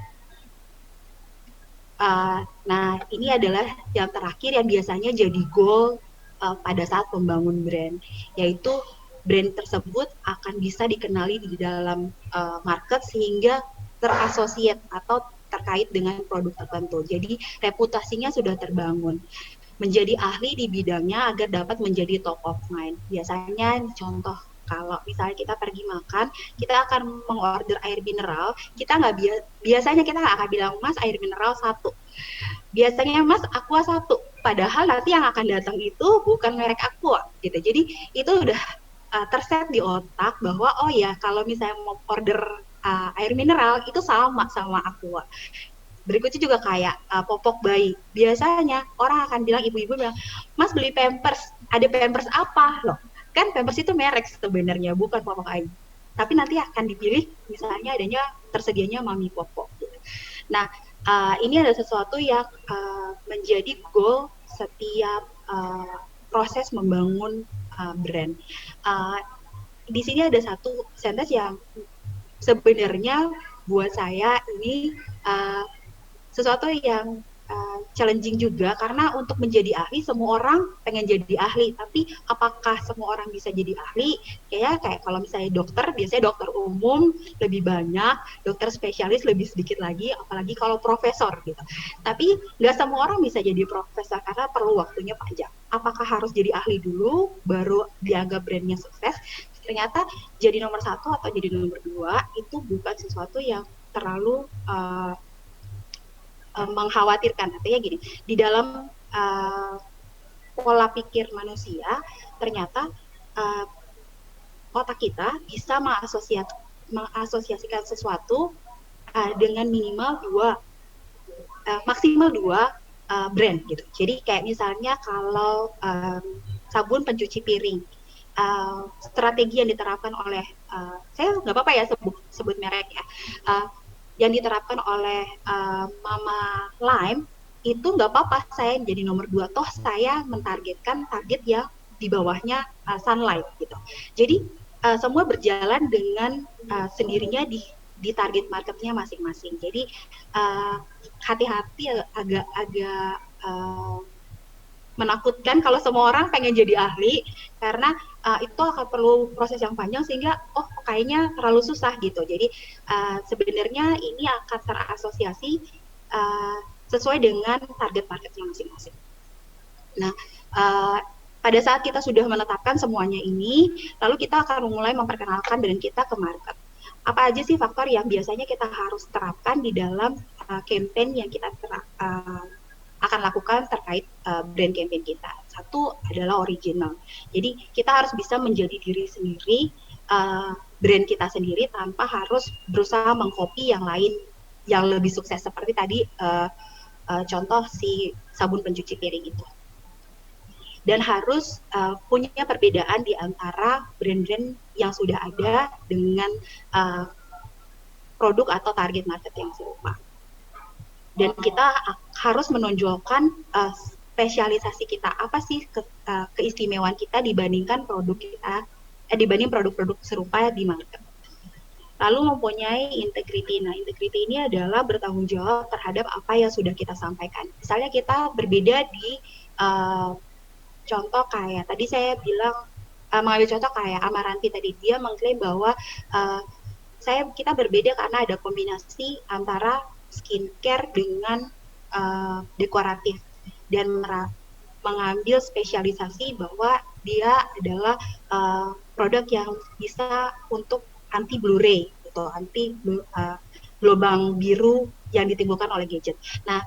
Nah, ini adalah yang terakhir yang biasanya jadi goal pada saat membangun brand, yaitu brand tersebut akan bisa dikenali di dalam market sehingga terasosiat atau terkait dengan produk tertentu. Jadi reputasinya sudah terbangun. Menjadi ahli di bidangnya agar dapat menjadi top of mind. Biasanya contoh kalau misalnya kita pergi makan, kita akan mengorder air mineral, kita nggak biasanya kita nggak akan bilang Mas air mineral 1. Biasanya Mas Aqua 1. Padahal nanti yang akan datang itu bukan merek Aqua gitu. Jadi itu udah terset di otak bahwa oh ya kalau misalnya mau order air mineral itu sama Aqua. Berikutnya juga kayak popok bayi. Biasanya orang akan bilang, ibu-ibu bilang, Mas beli Pampers, ada Pampers apa? Loh, kan Pampers itu merek sebenarnya, bukan popok bayi. Tapi nanti akan dipilih misalnya adanya tersedianya Mami Popok. Gitu. Nah, ini ada sesuatu yang menjadi goal setiap proses membangun brand. Di sini ada satu sentence yang sebenarnya buat saya ini sesuatu yang challenging juga karena untuk menjadi ahli semua orang pengen jadi ahli, tapi apakah semua orang bisa jadi ahli? Kayak kalau misalnya dokter, biasanya dokter umum lebih banyak, dokter spesialis lebih sedikit lagi, apalagi kalau profesor gitu. Tapi nggak semua orang bisa jadi profesor karena perlu waktunya panjang. Apakah harus jadi ahli dulu baru dianggap brandnya sukses? Ternyata jadi nomor 1 atau jadi nomor 2 itu bukan sesuatu yang terlalu mengkhawatirkan. Artinya gini, di dalam pola pikir manusia ternyata otak kita bisa mengasosiasikan sesuatu dengan minimal 2 maksimal 2 brand gitu. Jadi kayak misalnya kalau sabun pencuci piring, strategi yang diterapkan oleh saya nggak apa-apa ya sebut merek ya, yang diterapkan oleh Mama Lime itu nggak apa-apa saya jadi nomor 2, toh saya mentargetkan target yang di bawahnya Sunlight gitu. Jadi semua berjalan dengan sendirinya di target marketnya masing-masing. Jadi hati-hati, agak menakutkan kalau semua orang pengen jadi ahli karena itu akan perlu proses yang panjang sehingga kayaknya terlalu susah gitu. Jadi sebenarnya ini akan terasosiasi sesuai dengan target marketnya masing-masing. Nah, pada saat kita sudah menetapkan semuanya ini, lalu kita akan mulai memperkenalkan brand kita ke market. Apa aja sih faktor yang biasanya kita harus terapkan di dalam campaign yang kita akan lakukan terkait brand campaign kita. Satu adalah original. Jadi kita harus bisa menjadi diri sendiri, brand kita sendiri tanpa harus berusaha mengcopy yang lain yang lebih sukses seperti tadi contoh si sabun pencuci piring itu. Dan harus punya perbedaan di antara brand-brand yang sudah ada dengan produk atau target market yang serupa. Dan kita harus menonjolkan spesialisasi kita, apa sih keistimewaan kita dibandingkan produk kita, dibanding produk-produk serupa di market. Lalu mempunyai integrity. Nah, integrity ini adalah bertanggung jawab terhadap apa yang sudah kita sampaikan. Misalnya kita berbeda di contoh kayak tadi saya bilang, mengambil contoh kayak Amaranti tadi, dia mengklaim bahwa kita berbeda karena ada kombinasi antara skincare dengan dekoratif, dan mengambil spesialisasi bahwa dia adalah produk yang bisa untuk anti Blu-ray, gitu, anti gelombang biru yang ditimbulkan oleh gadget. Nah,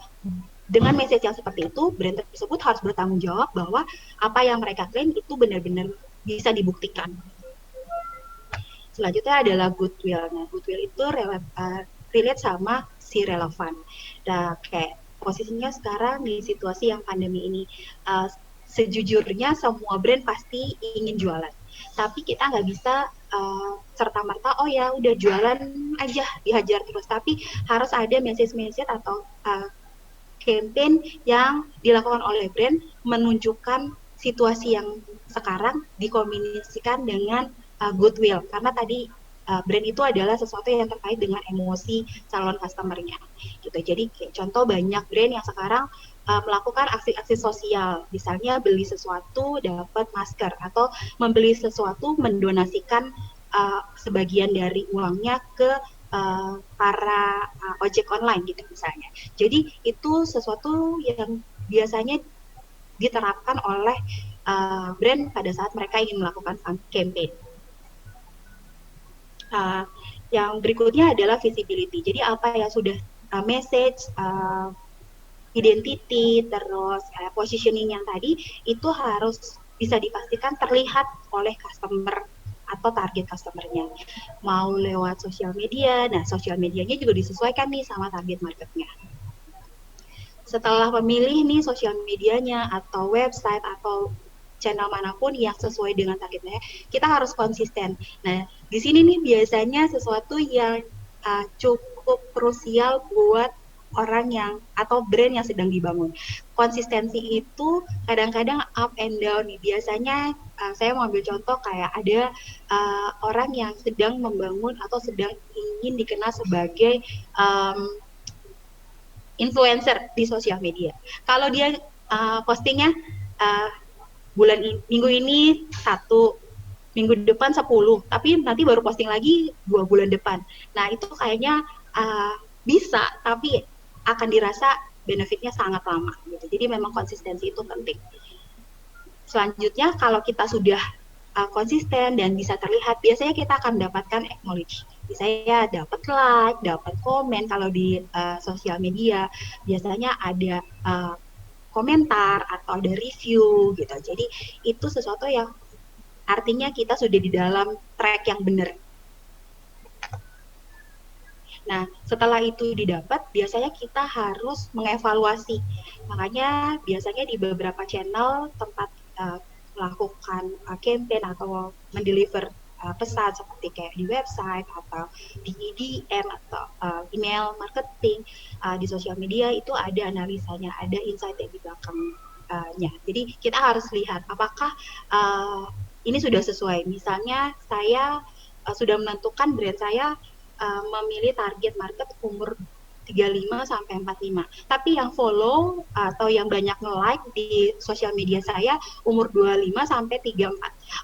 dengan message yang seperti itu, brand tersebut harus bertanggung jawab bahwa apa yang mereka klaim itu benar-benar bisa dibuktikan. Selanjutnya adalah goodwill. Nah, goodwill itu relate sama si relevan. Nah, kayak posisinya sekarang di situasi yang pandemi ini, sejujurnya semua brand pasti ingin jualan. Tapi kita nggak bisa serta-merta, oh ya udah jualan aja, dihajar terus. Tapi harus ada message-message atau campaign yang dilakukan oleh brand menunjukkan situasi yang sekarang dikombinasikan dengan goodwill. Karena tadi brand itu adalah sesuatu yang terkait dengan emosi calon customer-nya. Gitu. Jadi contoh banyak brand yang sekarang melakukan aksi-aksi sosial, misalnya beli sesuatu dapat masker, atau membeli sesuatu mendonasikan sebagian dari uangnya ke para ojek online gitu misalnya. Jadi itu sesuatu yang biasanya diterapkan oleh brand pada saat mereka ingin melakukan campaign. Yang berikutnya adalah visibility. Jadi apa yang sudah message, identity, terus positioning yang tadi itu harus bisa dipastikan terlihat oleh customer atau target customer-nya. Mau lewat sosial media, nah sosial medianya juga disesuaikan nih sama target marketnya. Setelah memilih nih sosial medianya atau website atau channel manapun yang sesuai dengan targetnya, kita harus konsisten. Nah, di sini nih biasanya sesuatu yang cukup krusial buat orang yang atau brand yang sedang dibangun. Konsistensi itu kadang-kadang up and down nih. Biasanya saya mau ambil contoh kayak ada orang yang sedang membangun atau sedang ingin dikenal sebagai influencer di sosial media. Kalau dia postingnya minggu ini 1, minggu depan 10, tapi nanti baru posting lagi 2 bulan depan. Nah, itu kayaknya bisa, tapi akan dirasa benefitnya sangat lama gitu. Jadi memang konsistensi itu penting. Selanjutnya kalau kita sudah konsisten dan bisa terlihat, biasanya kita akan mendapatkan acknowledge. Misalnya dapat like, dapat komen. Kalau di sosial media biasanya ada komentar atau ada review gitu. Jadi itu sesuatu yang artinya kita sudah di dalam track yang benar. Nah, setelah itu didapat, biasanya kita harus mengevaluasi. Makanya biasanya di beberapa channel tempat melakukan campaign atau mendeliver pesan seperti kayak di website atau di EDM atau email marketing, di sosial media itu ada analisanya, ada insight yang di belakangnya. Jadi kita harus lihat apakah ini sudah sesuai. Misalnya saya sudah menentukan brand saya memilih target market umur 35 sampai 45. Tapi yang follow atau yang banyak nge-like di sosial media saya umur 25 sampai 34.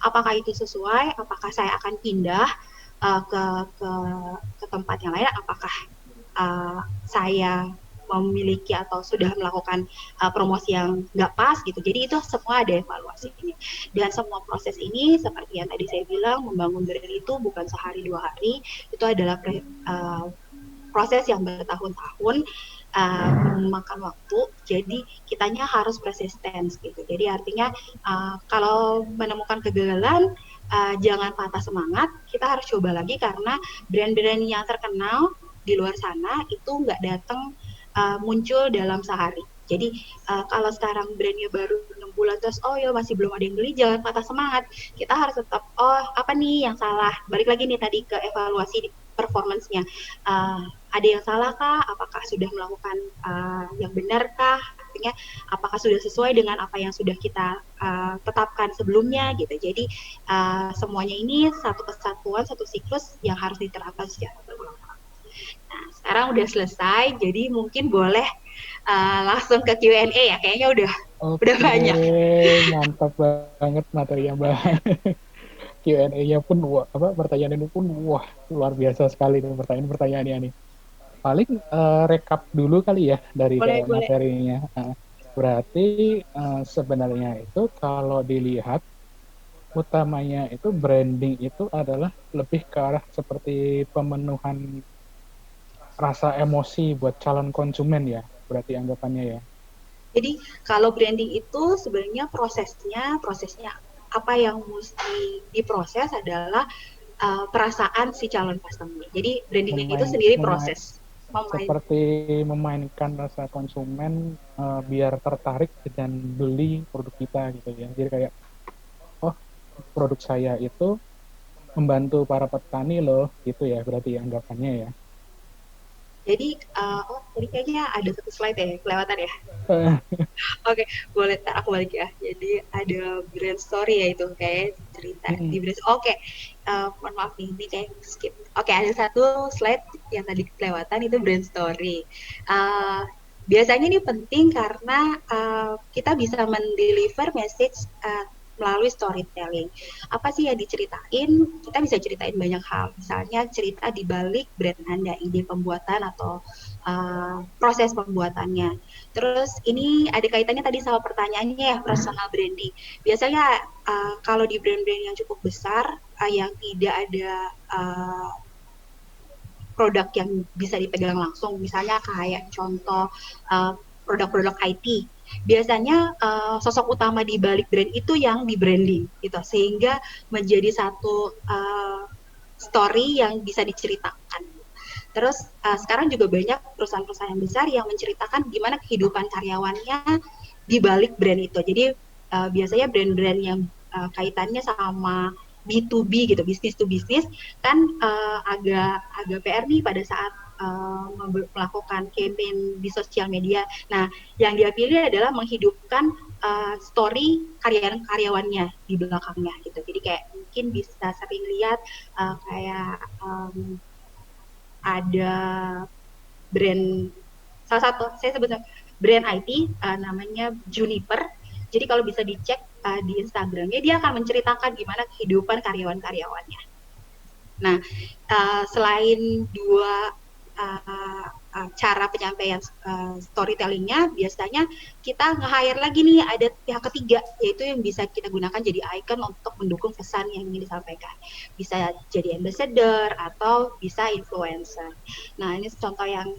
Apakah itu sesuai? Apakah saya akan pindah ke tempat yang lain? Apakah saya memiliki atau sudah melakukan promosi yang nggak pas gitu. Jadi itu semua ada evaluasi ini. Dan semua proses ini seperti yang tadi saya bilang, membangun brand itu bukan sehari 2 hari, itu adalah proses yang bertahun-tahun, memakan waktu. Jadi kitanya harus persisten gitu. Jadi artinya kalau menemukan kegagalan, jangan patah semangat, kita harus coba lagi karena brand-brand yang terkenal di luar sana itu nggak datang muncul dalam sehari. Jadi kalau sekarang brandnya baru 6 bulan terus masih belum ada yang beli, jangan patah semangat. Kita harus tetap apa nih yang salah. Balik lagi nih tadi ke evaluasi performance-nya. Ada yang salah kah? Apakah sudah melakukan yang benar kah? Artinya apakah sudah sesuai dengan apa yang sudah kita tetapkan sebelumnya gitu. Jadi semuanya ini satu kesatuan, satu siklus yang harus diterapkan secara berulang-ulang. Nah, sekarang udah selesai, jadi mungkin boleh langsung ke Q&A ya. Kayaknya udah banyak. Mantap banget materi yang Q&A-nya pun pertanyaannya pun luar biasa sekali nih pertanyaan-pertanyaannya nih. Paling rekap dulu kali ya dari Boleh. materinya. Berarti sebenarnya itu kalau dilihat utamanya itu branding itu adalah lebih ke arah seperti pemenuhan rasa emosi buat calon konsumen ya, berarti anggapannya ya. Jadi kalau branding itu sebenarnya prosesnya apa yang mesti diproses adalah perasaan si calon customer. Jadi branding itu sendiri proses. Seperti memainkan rasa konsumen biar tertarik dan beli produk kita gitu ya. Jadi kayak, oh produk saya itu membantu para petani loh, gitu ya berarti anggapannya ya. Jadi, tadi kayaknya ada satu slide ya, kelewatan ya. Oke, boleh aku balik ya. Jadi ada brand story ya itu kayak cerita di brand. Oke, mohon maaf nih, ini kayak skip. Oke, ada satu slide yang tadi kelewatan itu brand story. Biasanya ini penting karena kita bisa mendeliver message melalui storytelling. Apa sih yang diceritain? Kita bisa ceritain banyak hal. Misalnya cerita di balik brand Anda, ide pembuatan atau proses pembuatannya. Terus ini ada kaitannya tadi sama pertanyaannya ya, personal branding. Biasanya kalau di brand-brand yang cukup besar, yang tidak ada produk yang bisa dipegang langsung, misalnya kayak contoh produk-produk IT, biasanya sosok utama di balik brand itu yang di branding gitu, sehingga menjadi satu story yang bisa diceritakan. Terus sekarang juga banyak perusahaan-perusahaan besar yang menceritakan gimana kehidupan karyawannya di balik brand itu. Jadi biasanya brand-brand yang kaitannya sama B2B gitu, bisnis to bisnis, kan agak PR nih pada saat melakukan campaign di sosial media. Nah, yang dia pilih adalah menghidupkan story karyawannya di belakangnya gitu. Jadi kayak mungkin bisa sering lihat kayak ada brand, salah satu saya sebutnya brand IT namanya Juniper. Jadi kalau bisa dicek di Instagramnya, dia akan menceritakan gimana kehidupan karyawan-karyawannya. Nah, selain dua cara penyampaian storytellingnya, biasanya kita nge-hire lagi nih ada pihak ketiga, yaitu yang bisa kita gunakan jadi icon untuk mendukung pesan yang ingin disampaikan. Bisa jadi ambassador atau bisa influencer. Nah, ini contoh yang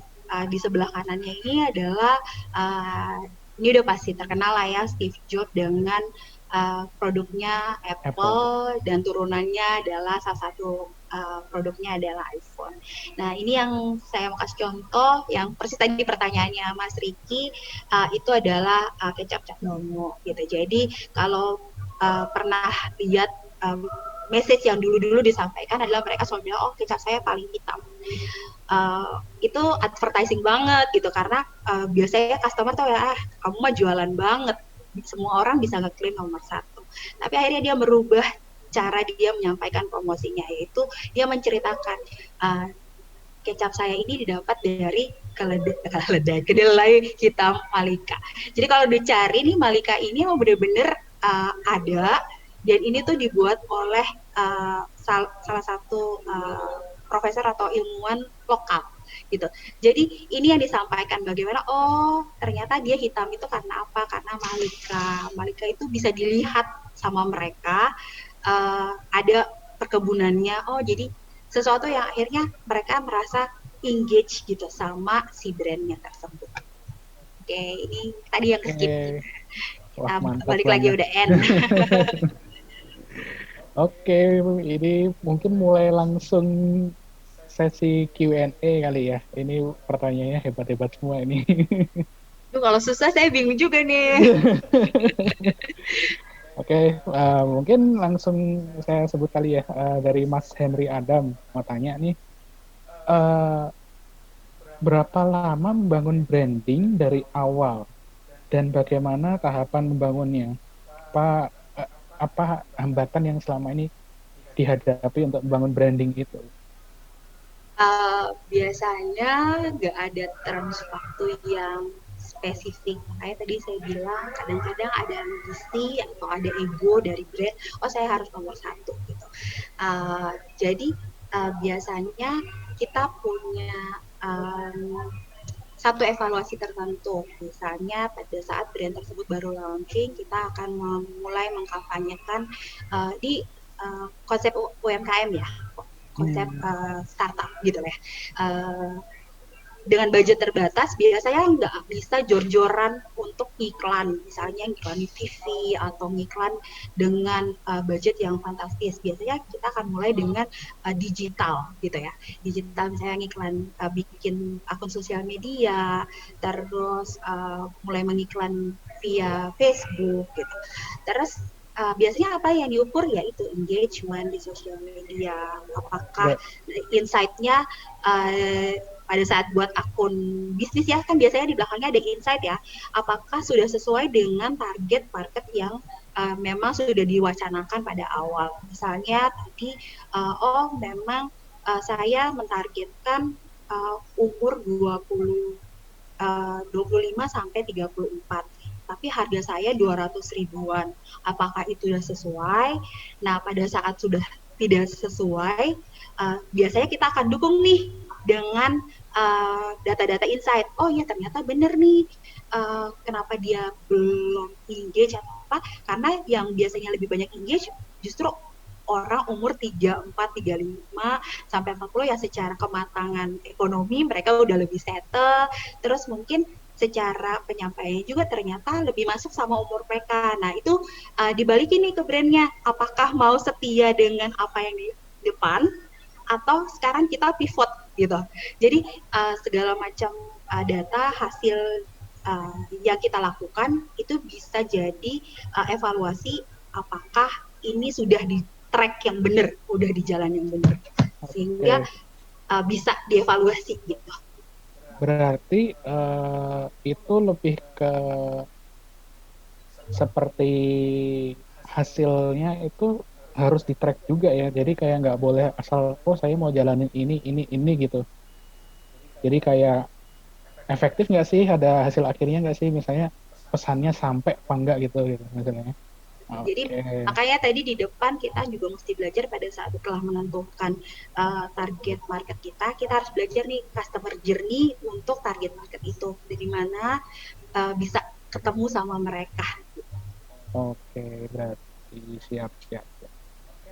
di sebelah kanannya ini adalah ini udah pasti terkenal lah ya, Steve Jobs dengan produknya Apple dan turunannya adalah salah satu produknya adalah iPhone. Nah, ini yang saya mau kasih contoh yang persis tadi pertanyaannya Mas Riki, itu adalah kecap Cap Nomo gitu. Jadi kalau pernah lihat message yang dulu-dulu disampaikan adalah mereka selalu bilang, oh kecap saya paling hitam. Itu advertising banget gitu, karena biasanya customer tuh ya, kamu mah jualan banget, semua orang bisa ngeklaim nomor satu. Tapi akhirnya dia merubah cara dia menyampaikan promosinya, yaitu dia menceritakan kecap saya ini didapat dari kedelai hitam Malika. Jadi kalau dicari nih Malika ini mau bener-bener ada, dan ini tuh dibuat oleh salah satu profesor atau ilmuwan lokal gitu. Jadi ini yang disampaikan bagaimana, oh ternyata dia hitam itu karena apa? Karena Malika itu bisa dilihat sama mereka, ada perkebunannya. Oh jadi sesuatu yang akhirnya mereka merasa engage gitu sama si brandnya tersebut. Oke, ini tadi yang skip. Kita balik lagi udah end. Oke, ini mungkin mulai langsung sesi Q&A kali ya. Ini pertanyaannya hebat-hebat semua ini. Kalau susah saya bingung juga nih. Oke, mungkin langsung saya sebut kali ya, dari Mas Henry Adam mau tanya nih, eh, berapa lama membangun branding dari awal dan bagaimana tahapan membangunnya? Apa apa hambatan yang selama ini dihadapi untuk membangun branding itu? Biasanya nggak ada terms waktu yang spesifik. Kayak tadi saya bilang, kadang-kadang ada ambisi atau ada ego dari brand, oh saya harus nomor satu gitu. Jadi biasanya kita punya satu evaluasi tertentu. Misalnya pada saat brand tersebut baru launching, kita akan mulai mengkampanyekan di konsep UMKM ya, konsep startup gitu ya. Dengan budget terbatas biasanya nggak bisa jor-joran untuk ngiklan, misalnya ngiklan di TV atau ngiklan dengan budget yang fantastis. Biasanya kita akan mulai dengan digital gitu ya, digital misalnya ngiklan bikin akun sosial media, terus mulai mengiklan via Facebook gitu. Terus biasanya apa yang diukur, yaitu engagement di sosial media, apakah insight-nya pada saat buat akun bisnis ya, kan biasanya di belakangnya ada insight ya, apakah sudah sesuai dengan target market yang memang sudah diwacanakan pada awal. Misalnya tadi memang saya mentargetkan umur 25 sampai 34, tapi harga saya 200 ribuan. Apakah itu sudah sesuai? Nah, pada saat sudah tidak sesuai, biasanya kita akan dukung nih dengan data-data insight. Oh ya, ternyata benar nih. Kenapa dia belum engage atau apa? Karena yang biasanya lebih banyak engage justru orang umur 34, 35 sampai 40 yang secara kematangan ekonomi mereka udah lebih settle, terus mungkin secara penyampaiannya juga ternyata lebih masuk sama umur mereka. Nah, itu dibalikin nih ke brandnya, apakah mau setia dengan apa yang di depan atau sekarang kita pivot gitu. Jadi segala macam data hasil yang kita lakukan itu bisa jadi evaluasi apakah ini sudah di track yang benar, udah di jalan yang benar, sehingga bisa dievaluasi gitu. Berarti itu lebih ke seperti hasilnya itu harus di track juga ya, jadi kayak nggak boleh asal saya mau jalanin ini gitu. Jadi kayak efektif nggak sih, ada hasil akhirnya nggak sih, misalnya pesannya sampai apa enggak gitu misalnya. Jadi makanya tadi di depan kita juga mesti belajar pada saat telah menentukan target market kita harus belajar nih customer journey untuk target market itu, dari mana bisa ketemu sama mereka. Oke, berarti siap.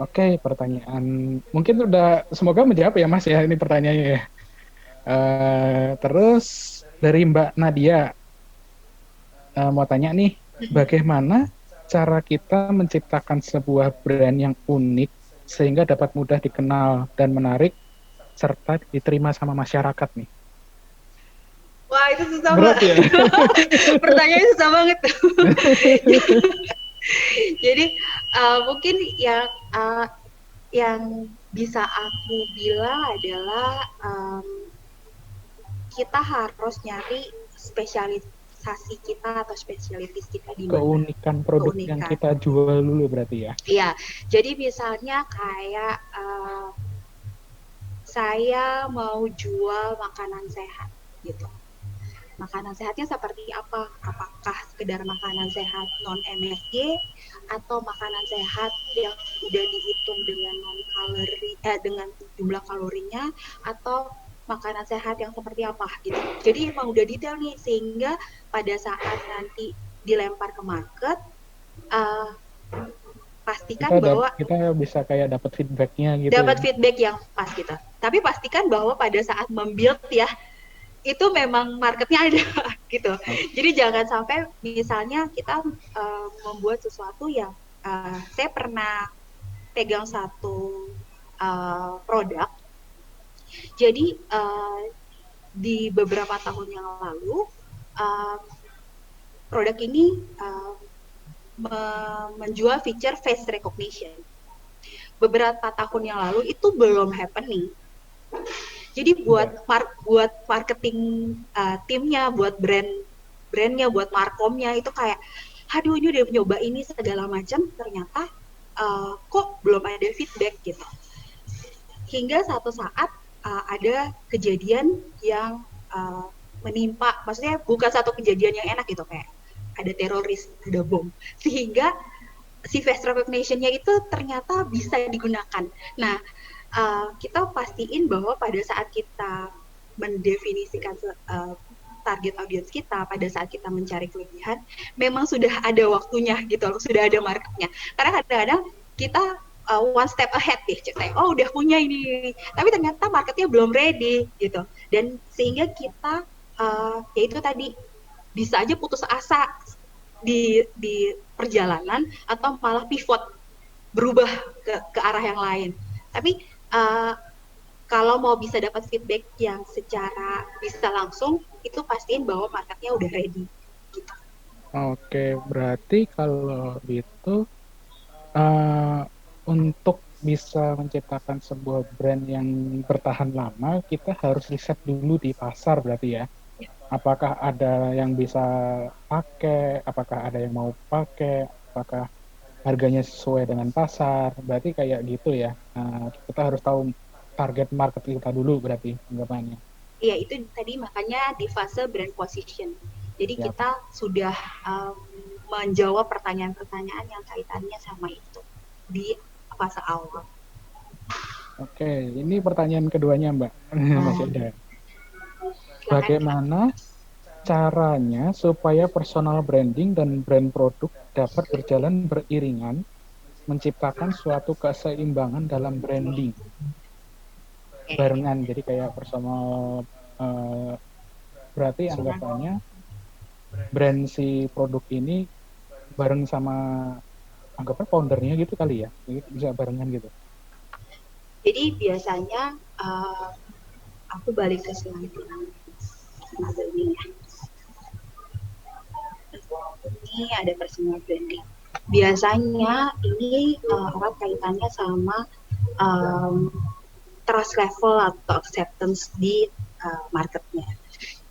Oke, pertanyaan mungkin udah semoga menjawab ya Mas ya ini pertanyaannya ya. Terus dari Mbak Nadia mau tanya nih, bagaimana cara kita menciptakan sebuah brand yang unik sehingga dapat mudah dikenal dan menarik serta diterima sama masyarakat nih? Wah, itu susah banget ya. Pertanyaannya susah banget. Jadi mungkin yang bisa aku bilang adalah kita harus nyari spesialisasi kita atau spesialitas kita di mana. Keunikan produk yang kita jual dulu berarti ya? Iya, jadi misalnya kayak saya mau jual makanan sehat gitu. Makanan sehatnya seperti apa? Apakah sekedar makanan sehat non-MSG atau makanan sehat yang udah dihitung dengan dengan jumlah kalorinya, atau makanan sehat yang seperti apa gitu. Jadi emang udah detail nih, sehingga pada saat nanti dilempar ke market pastikan bahwa kita bisa kayak dapat feedbacknya gitu. Dapat feedback yang pas gitu. Tapi pastikan bahwa pada saat membuild ya, itu memang marketnya ada gitu. Jadi jangan sampai misalnya kita membuat sesuatu yang saya pernah pegang satu produk. Jadi di beberapa tahun yang lalu produk ini menjual feature face recognition. Beberapa tahun yang lalu itu belum happening. Jadi buat marketing timnya, buat brandnya, buat markomnya itu kayak, aduh ini udah nyoba ini segala macam, ternyata kok belum ada feedback gitu. Hingga satu saat ada kejadian yang menimpa, maksudnya bukan satu kejadian yang enak gitu, kayak ada teroris, ada bom, sehingga si face recognition-nya itu ternyata bisa digunakan. Nah, kita pastiin bahwa pada saat kita mendefinisikan target audience kita, pada saat kita mencari kelebihan, memang sudah ada waktunya gitu loh, sudah ada marketnya. Karena kadang-kadang kita one step ahead nih, ceritanya, oh udah punya ini, tapi ternyata marketnya belum ready gitu. Dan sehingga kita yaitu tadi bisa aja putus asa di perjalanan atau malah pivot, berubah ke arah yang lain. Tapi kalau mau bisa dapat feedback yang secara bisa langsung, itu pastiin bahwa marketnya udah ready gitu. Oke, berarti kalau gitu untuk bisa menciptakan sebuah brand yang bertahan lama, kita harus riset dulu di pasar berarti ya. Apakah ada yang bisa pakai, apakah ada yang mau pakai, apakah harganya sesuai dengan pasar, berarti kayak gitu ya. Kita harus tahu target market kita dulu berarti anggapannya. Iya, itu tadi makanya di fase brand position. Jadi Siap. kita sudah menjawab pertanyaan-pertanyaan yang kaitannya sama itu di fase awal. Oke, ini pertanyaan keduanya Mbak. Masih ada. Bagaimana caranya supaya personal branding dan brand produk dapat berjalan beriringan, menciptakan suatu keseimbangan dalam branding barengan, jadi kayak personal berarti anggapannya brand si produk ini bareng sama anggapnya foundernya gitu kali ya, bisa barengan gitu. Jadi biasanya aku balik ke slide ini ya. Ini ada personal branding. Biasanya ini erat kaitannya sama trust level atau acceptance di marketnya.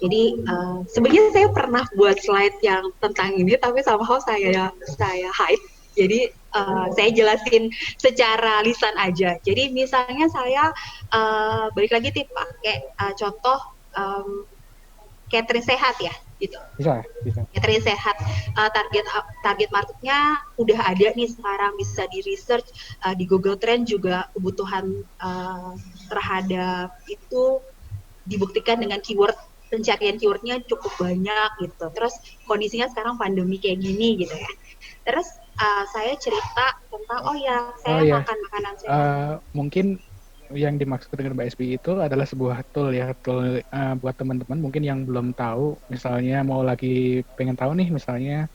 Jadi sebenarnya saya pernah buat slide yang tentang ini, tapi somehow saya hide. Jadi saya jelasin secara lisan aja. Jadi misalnya saya balik lagi pakai contoh catering sehat ya, gitu. Bisa. Catering sehat, target marketnya udah ada nih sekarang, bisa di research di Google Trend juga kebutuhan terhadap itu dibuktikan dengan keyword, pencarian keywordnya cukup banyak gitu. Terus kondisinya sekarang pandemi kayak gini gitu ya. Terus saya cerita tentang saya makan makanan sehat. Mungkin yang dimaksud dengan Mbak SBY itu adalah sebuah tool ya, buat teman-teman mungkin yang belum tahu, misalnya mau lagi pengen tahu nih, misalnya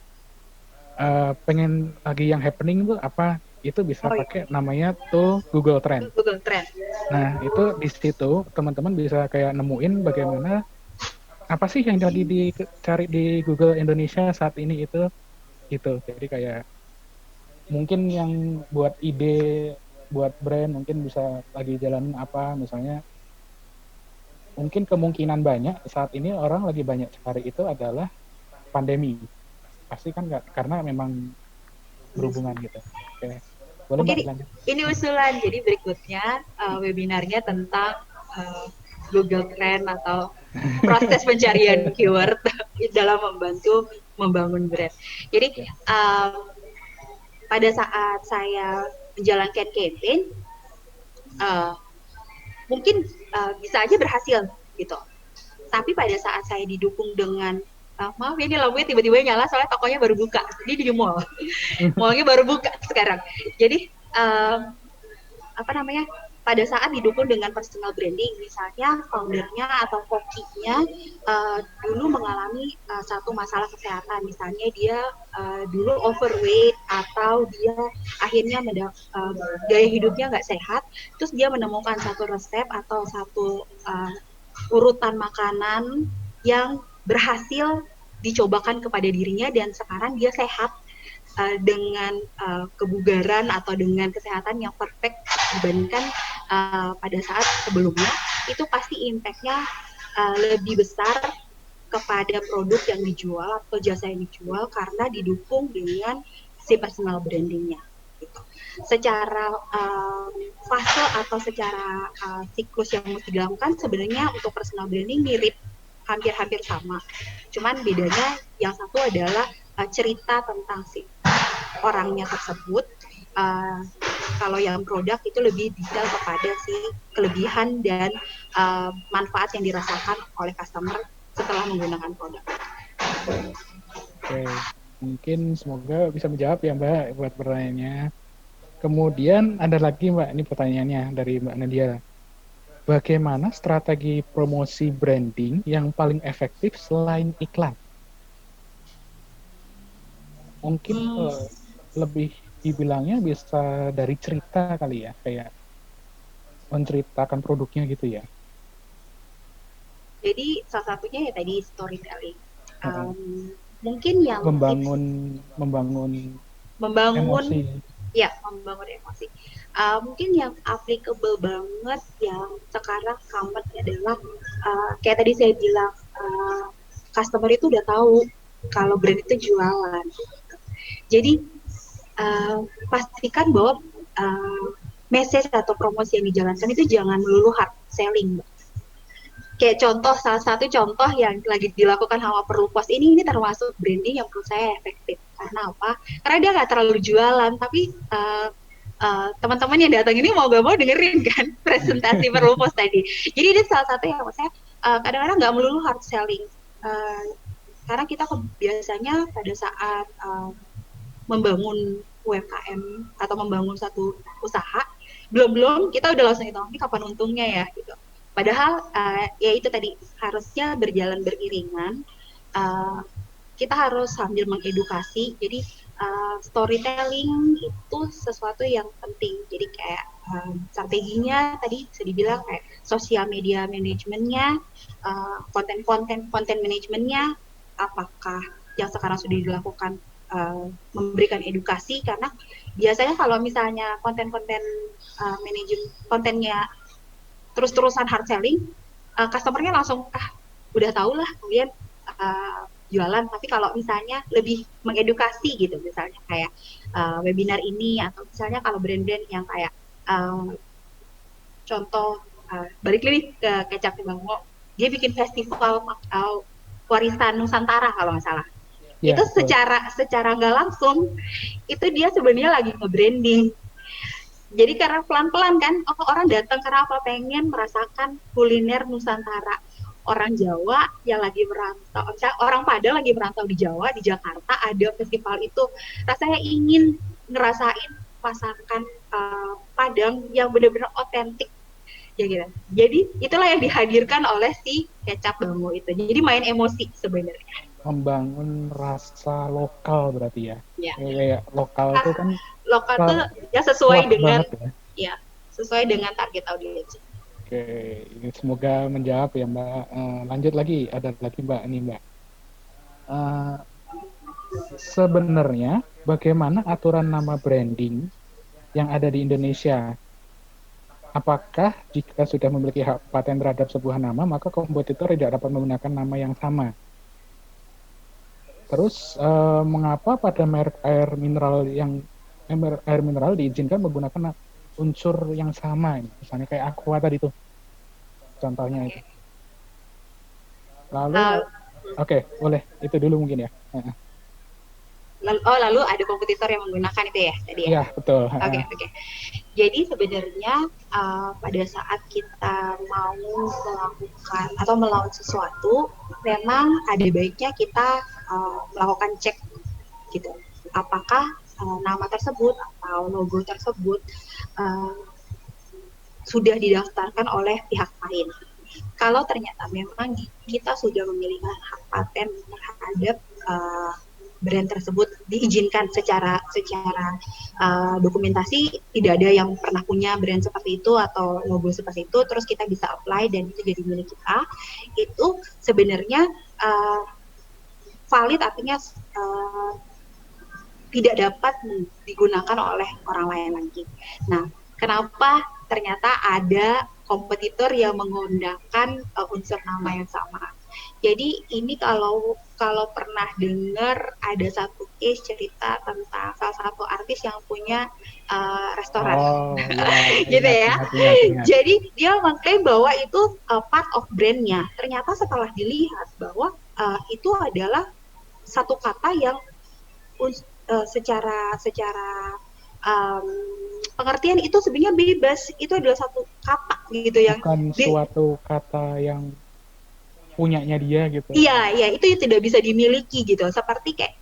pengen lagi yang happening itu apa, itu bisa pakai namanya tool Google Trend. Google Trend. Nah, itu di situ teman-teman bisa kayak nemuin bagaimana apa sih yang lagi dicari di Google Indonesia saat ini itu. Jadi kayak mungkin yang buat ide buat brand mungkin bisa lagi jalanin apa, misalnya mungkin kemungkinan banyak saat ini orang lagi banyak cari itu adalah pandemi, pasti kan karena memang berhubungan gitu. Oke. Boleh Mbak lanjut. Ini usulan, jadi berikutnya webinarnya tentang Google Trend atau proses pencarian keyword dalam membantu membangun brand. Jadi pada saat saya menjalankan campaign, mungkin bisa aja berhasil gitu. Tapi pada saat saya didukung dengan maaf ini lampunya tiba-tiba nyala soalnya tokonya baru buka, ini di mall, mallnya baru buka sekarang. Jadi pada saat didukung dengan personal branding, misalnya foundernya atau kokinya dulu mengalami satu masalah kesehatan, misalnya dia dulu overweight atau dia akhirnya gaya hidupnya nggak sehat, terus dia menemukan satu resep atau satu urutan makanan yang berhasil dicobakan kepada dirinya dan sekarang dia sehat dengan kebugaran atau dengan kesehatan yang perfect dibandingkan pada saat sebelumnya. itu pasti impact-nya lebih besar kepada produk yang dijual atau jasa yang dijual karena didukung dengan si personal brandingnya. Gitu. Secara fase atau secara siklus yang mesti dilakukan sebenarnya untuk personal branding mirip, hampir-hampir sama. Cuman bedanya yang satu adalah cerita tentang si orangnya tersebut. Kalau yang produk itu lebih detail kepada si kelebihan dan manfaat yang dirasakan oleh customer setelah menggunakan produk. Oke, mungkin semoga bisa menjawab ya Mbak buat pertanyaannya. Kemudian ada lagi Mbak, ini pertanyaannya dari Mbak Nadia. Bagaimana strategi promosi branding yang paling efektif selain iklan? Mungkin lebih dibilangnya bisa dari cerita kali ya, kayak menceritakan produknya gitu ya. Jadi salah satunya ya tadi storytelling. Mungkin yang membangun emosi. emosi. Ya, membangun emosi. Mungkin yang applicable banget yang sekarang common adalah kayak tadi saya bilang, customer itu udah tahu kalau brand itu jualan. Jadi pastikan bahwa message atau promosi yang dijalankan itu jangan melulu hard selling, Mbak. Kayak salah satu contoh yang lagi dilakukan sama Perlupos ini termasuk branding yang menurut saya efektif. Karena apa? Karena dia nggak terlalu jualan, tapi teman-teman yang datang ini mau gak mau dengerin kan presentasi Perlupos tadi. Jadi ini salah satu yang menurut saya kadang-kadang nggak melulu hard selling. Karena kita biasanya pada saat membangun UMKM atau membangun satu usaha, belum kita udah langsung hitung ini kapan untungnya ya gitu. Padahal ya itu tadi harusnya berjalan beriringan. Kita harus sambil mengedukasi. Jadi storytelling itu sesuatu yang penting. Jadi kayak strateginya tadi bisa dibilang kayak sosial media manajemennya, konten manajemennya, apakah yang sekarang sudah dilakukan memberikan edukasi, karena biasanya kalau misalnya konten-konten manajemen kontennya terus-terusan hard selling, customernya langsung udah tahu lah kemudian jualan. Tapi kalau misalnya lebih mengedukasi gitu, misalnya kayak webinar ini, atau misalnya kalau brand-brand yang kayak contoh balik lagi ke Kecap Bangko, dia bikin festival warisan Nusantara kalau nggak salah. Itu secara nggak langsung itu dia sebenarnya lagi nge-branding. Jadi karena pelan-pelan kan, orang datang karena apa? Pengen merasakan kuliner Nusantara. Orang Jawa yang lagi merantau, orang Padang lagi merantau di Jawa, di Jakarta ada festival itu. Rasanya ingin ngerasain masakan Padang yang benar-benar otentik. Ya gitu. Jadi itulah yang dihadirkan oleh si Kecap Bangko itu. Jadi main emosi sebenarnya. Membangun rasa lokal berarti ya. Ya. Kayak lokal itu kan lokal tuh ya sesuai dengan ya, sesuai dengan target audiens. Oke, ini semoga menjawab ya Mbak. Lanjut lagi, ada lagi Mbak ini Mbak. Sebenarnya bagaimana aturan nama branding yang ada di Indonesia? Apakah jika sudah memiliki hak paten terhadap sebuah nama, maka kompetitor tidak dapat menggunakan nama yang sama? Terus mengapa pada merek air mineral diizinkan menggunakan unsur yang sama, misalnya kayak Aqua tadi tuh, contohnya itu. Lalu, oke, boleh itu dulu mungkin ya. Lalu ada kompetitor yang menggunakan itu ya tadi ya? Iya, betul. Oke. Jadi sebenarnya pada saat kita mau melakukan atau melawan sesuatu, memang ada baiknya kita melakukan cek gitu. Apakah nama tersebut atau logo tersebut sudah didaftarkan oleh pihak lain. Kalau ternyata memang kita sudah memiliki hak paten terhadap brand tersebut, diizinkan secara dokumentasi, tidak ada yang pernah punya brand seperti itu atau logo seperti itu, terus kita bisa apply dan itu jadi milik kita, itu sebenarnya valid, artinya tidak dapat digunakan oleh orang lain lagi. Nah, kenapa ternyata ada kompetitor yang menggunakan unsur nama yang sama. Jadi ini kalau pernah dengar ada satu case cerita tentang salah satu artis yang punya restoran, Oh ya, gitu ingat, ya. ingat, ingat, ingat. Jadi dia mengklaim bahwa itu part of brandnya. Ternyata setelah dilihat bahwa itu adalah satu kata yang secara um, pengertian itu sebenarnya bebas. Itu adalah satu kata gitu yang Bukan suatu kata yang punyanya dia gitu. iya itu tidak bisa dimiliki gitu. Seperti kayak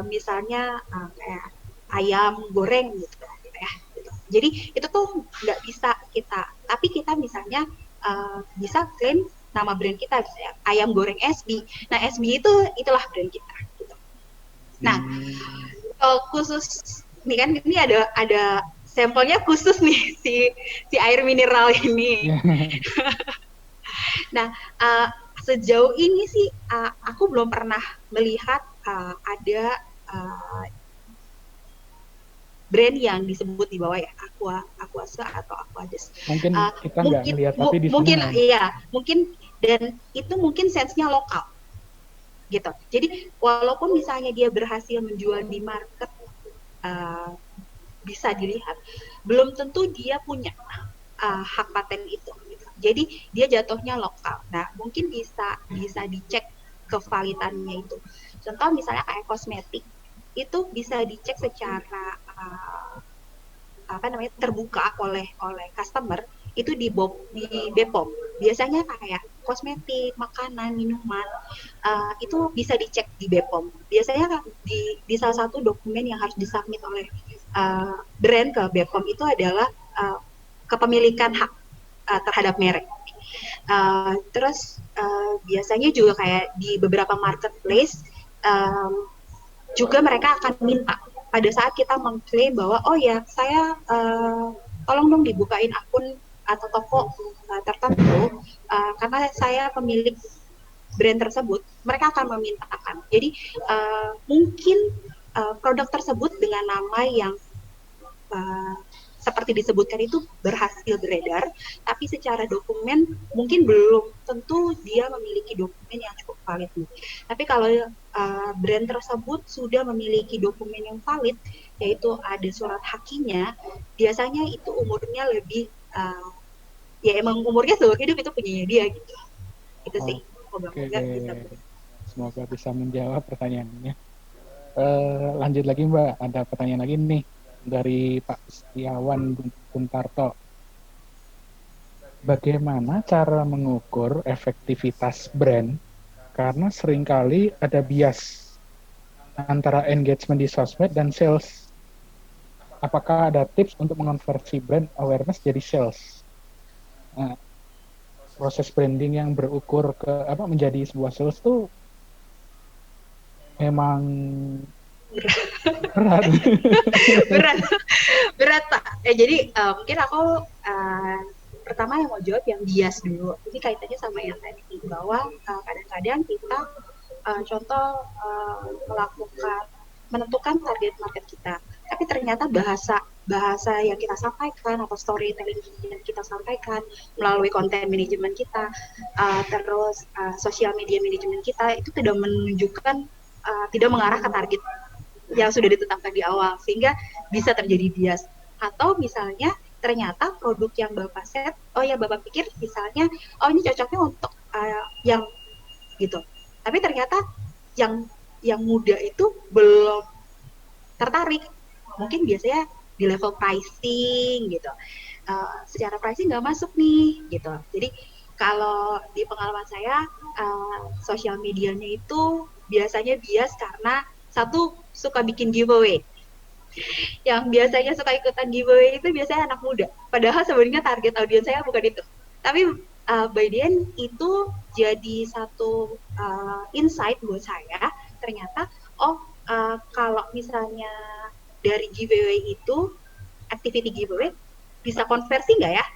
misalnya kayak ayam goreng gitu ya. Gitu. Jadi itu tuh nggak bisa kita. Tapi kita misalnya bisa klaim nama brand kita, misalnya ayam goreng SB. Nah SB itulah brand kita. Gitu. Nah khusus ini kan ini ada sampelnya khusus nih si air mineral ini. Nah sejauh ini sih aku belum pernah melihat ada brand yang disebut di bawah ya Aquasa atau Aquades. Mungkin kita nggak ngelihat, tapi di mungkin sana iya mungkin, dan itu mungkin sense-nya lokal gitu. Jadi walaupun misalnya dia berhasil menjual di market bisa dilihat, belum tentu dia punya hak paten itu. Gitu. Jadi dia jatuhnya lokal. Nah mungkin bisa dicek kevalidannya itu. Contoh misalnya kayak kosmetik itu bisa dicek secara terbuka oleh customer itu di BPOM. Biasanya kayak kosmetik, makanan, minuman itu bisa dicek di BPOM. Biasanya di salah satu dokumen yang harus disubmit oleh brand ke BPOM itu adalah kepemilikan hak terhadap merek. Terus biasanya juga kayak di beberapa marketplace juga mereka akan minta pada saat kita mengklaim bahwa oh ya saya tolong dong dibukain akun atau toko tertentu karena saya pemilik brand tersebut, mereka akan memintakan. Jadi mungkin produk tersebut dengan nama yang seperti disebutkan itu berhasil beredar, tapi secara dokumen mungkin belum tentu dia memiliki dokumen yang cukup valid. Tapi kalau brand tersebut sudah memiliki dokumen yang valid, yaitu ada surat hakinya, biasanya itu umurnya lebih ya emang umurnya seumur hidup itu punyanya dia gitu. Itu sih. Semoga bisa menjawab pertanyaannya. Lanjut lagi Mbak, ada pertanyaan lagi nih dari Pak Setiawan Buntarto. Bagaimana cara mengukur efektivitas brand? Karena seringkali ada bias antara engagement di sosmed dan sales. Apakah ada tips untuk mengonversi brand awareness jadi sales? Nah, proses branding yang berukur ke menjadi sebuah sales tuh memang berat Pak. Jadi mungkin aku pertama yang mau jawab yang bias dulu. Ini kaitannya sama yang tadi bahwa kadang-kadang kita contoh menentukan target market kita, tapi ternyata bahasa yang kita sampaikan atau storytelling yang kita sampaikan melalui konten manajemen kita, terus sosial media manajemen kita itu tidak menunjukkan tidak mengarah ke target yang sudah ditetapkan di awal, sehingga bisa terjadi bias. Atau misalnya ternyata produk yang Bapak set, yang Bapak pikir misalnya, ini cocoknya untuk yang gitu. Tapi ternyata yang muda itu belum tertarik. Mungkin biasanya di level pricing gitu. Secara pricing nggak masuk nih gitu. Jadi kalau di pengalaman saya, sosial medianya itu biasanya bias karena satu suka bikin giveaway. Yang biasanya suka ikutan giveaway itu biasanya anak muda. Padahal sebenarnya target audiens saya bukan itu. Tapi by the end itu jadi satu insight buat saya. Ternyata kalau misalnya dari giveaway itu, activity giveaway bisa konversi nggak ya?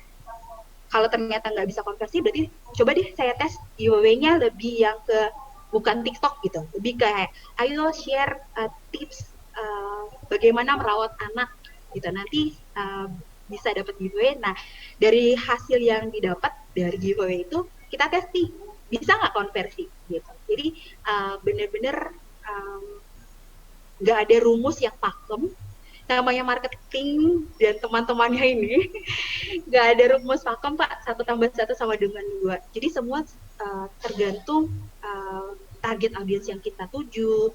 Kalau ternyata nggak bisa konversi, berarti coba deh saya tes giveaway-nya lebih yang ke bukan TikTok gitu, lebih kayak ayo share tips bagaimana merawat anak gitu. Nanti bisa dapat giveaway. Nah, dari hasil yang didapat dari giveaway itu kita tes nih, bisa nggak konversi gitu. Jadi bener-bener nggak ada rumus yang pakem, namanya marketing dan teman-temannya ini nggak ada rumus pakem Pak, 1+1 sama dengan 2. Jadi semua tergantung target audiens yang kita tuju,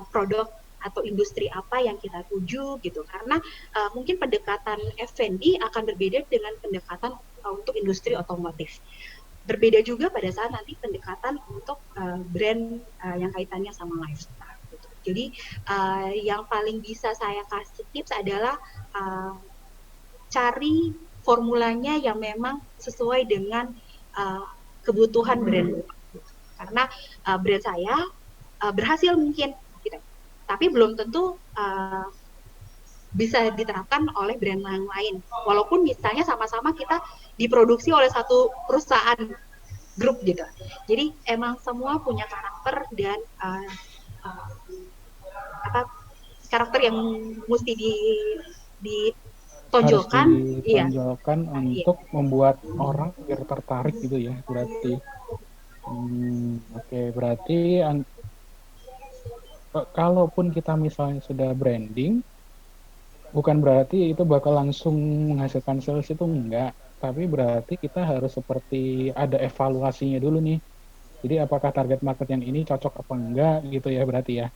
produk atau industri apa yang kita tuju gitu. Karena mungkin pendekatan F&B akan berbeda dengan pendekatan untuk industri otomotif. Berbeda juga pada saat nanti pendekatan untuk brand yang kaitannya sama lifestyle. Gitu. Jadi yang paling bisa saya kasih tips adalah cari formulanya yang memang sesuai dengan kebutuhan brand. Karena brand saya berhasil mungkin, gitu. Tapi belum tentu bisa diterapkan oleh brand yang lain. Walaupun misalnya sama-sama kita diproduksi oleh satu perusahaan grup gitu. Jadi emang semua punya karakter dan karakter yang mesti ditonjolkan, harus ditonjolkan untuk membuat orang biar tertarik gitu ya berarti. Oke, berarti kalaupun kita misalnya sudah branding, bukan berarti itu bakal langsung menghasilkan sales, itu enggak. Tapi berarti kita harus seperti ada evaluasinya dulu nih. Jadi apakah target market yang ini cocok apa enggak gitu ya berarti ya.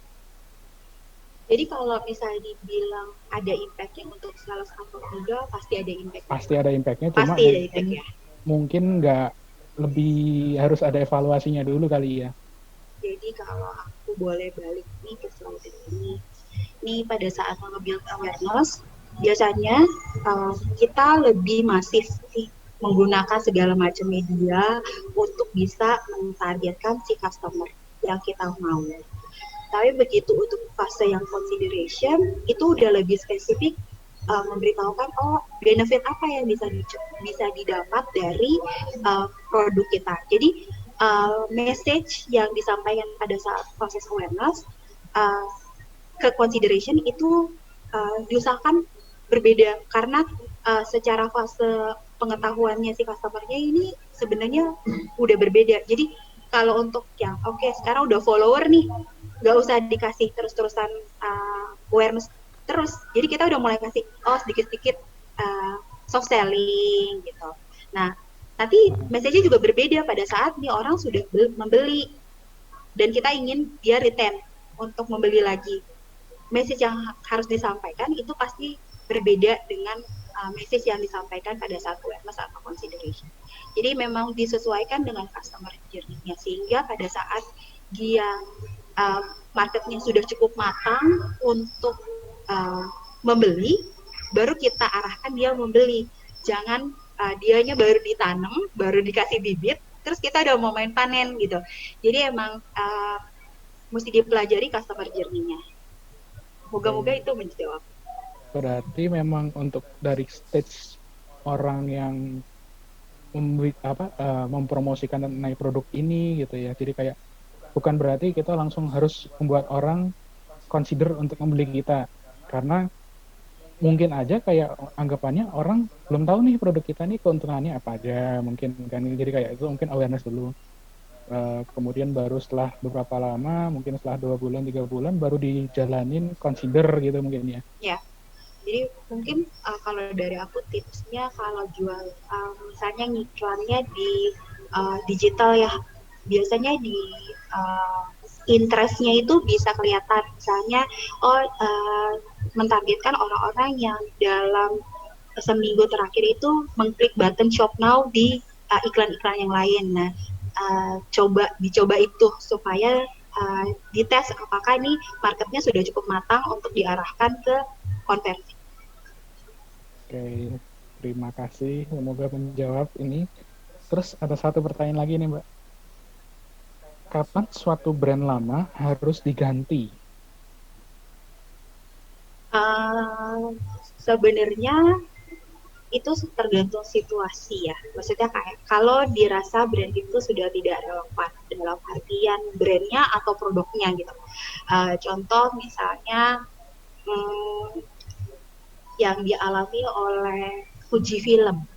Jadi kalau misalnya dibilang ada impact-nya untuk sales atau enggak, pasti ada impact-nya. Pasti ada impact-nya, cuma pasti ada impact-nya. Mungkin enggak, lebih harus ada evaluasinya dulu kali ya. Jadi kalau aku boleh balik nih ke slide ini. Nih pada saat nge-build awareness, biasanya kita lebih masif sih menggunakan segala macam media untuk bisa mentargetkan si customer yang kita mau. Tapi begitu untuk fase yang consideration, itu udah lebih spesifik memberitahukan benefit apa yang bisa didapat dari produk kita. Jadi message yang disampaikan pada saat proses awareness ke consideration itu diusahakan berbeda karena secara fase pengetahuannya si customer-nya ini sebenarnya udah berbeda. Jadi kalau untuk yang sekarang udah follower nih, nggak usah dikasih terus-terusan awareness terus. Jadi kita udah mulai kasih sedikit-sedikit soft selling gitu. Nah, nanti message-nya juga berbeda pada saat nih orang sudah membeli dan kita ingin dia retain untuk membeli lagi. Message yang harus disampaikan itu pasti berbeda dengan message yang disampaikan pada saat awareness atau consideration. Jadi memang disesuaikan dengan customer journey-nya sehingga pada saat dia marketnya sudah cukup matang untuk membeli, baru kita arahkan dia membeli. Jangan dianya baru ditanam, baru dikasih bibit, terus kita udah mau main panen gitu. Jadi emang mesti dipelajari customer journey-nya. Moga-moga itu menjawab. Berarti memang untuk dari stage orang yang mempromosikan mengenai produk ini gitu ya. Jadi kayak bukan berarti kita langsung harus membuat orang consider untuk membeli kita. Karena mungkin aja kayak anggapannya orang belum tahu nih produk kita nih keuntungannya apa aja mungkin kan. Jadi kayak itu mungkin awareness dulu. Kemudian baru setelah beberapa lama, mungkin setelah 2 bulan, 3 bulan, baru dijalanin consider gitu mungkin ya. Ya, jadi mungkin kalau dari aku tipsnya kalau jual, misalnya ngiklannya di digital ya, biasanya di interestnya itu bisa kelihatan. Misalnya, mentargetkan orang-orang yang dalam seminggu terakhir itu mengklik button shop now di iklan-iklan yang lain. Nah, dicoba itu supaya dites apakah ini marketnya sudah cukup matang untuk diarahkan ke konversi. Oke, terima kasih. Semoga menjawab ini. Terus ada satu pertanyaan lagi nih, Mbak. Kapan suatu brand lama harus diganti? Sebenarnya itu tergantung situasi ya. Maksudnya kayak kalau dirasa brand itu sudah tidak relevan dalam artian brandnya atau produknya gitu. Contoh misalnya yang dialami oleh Fujifilm.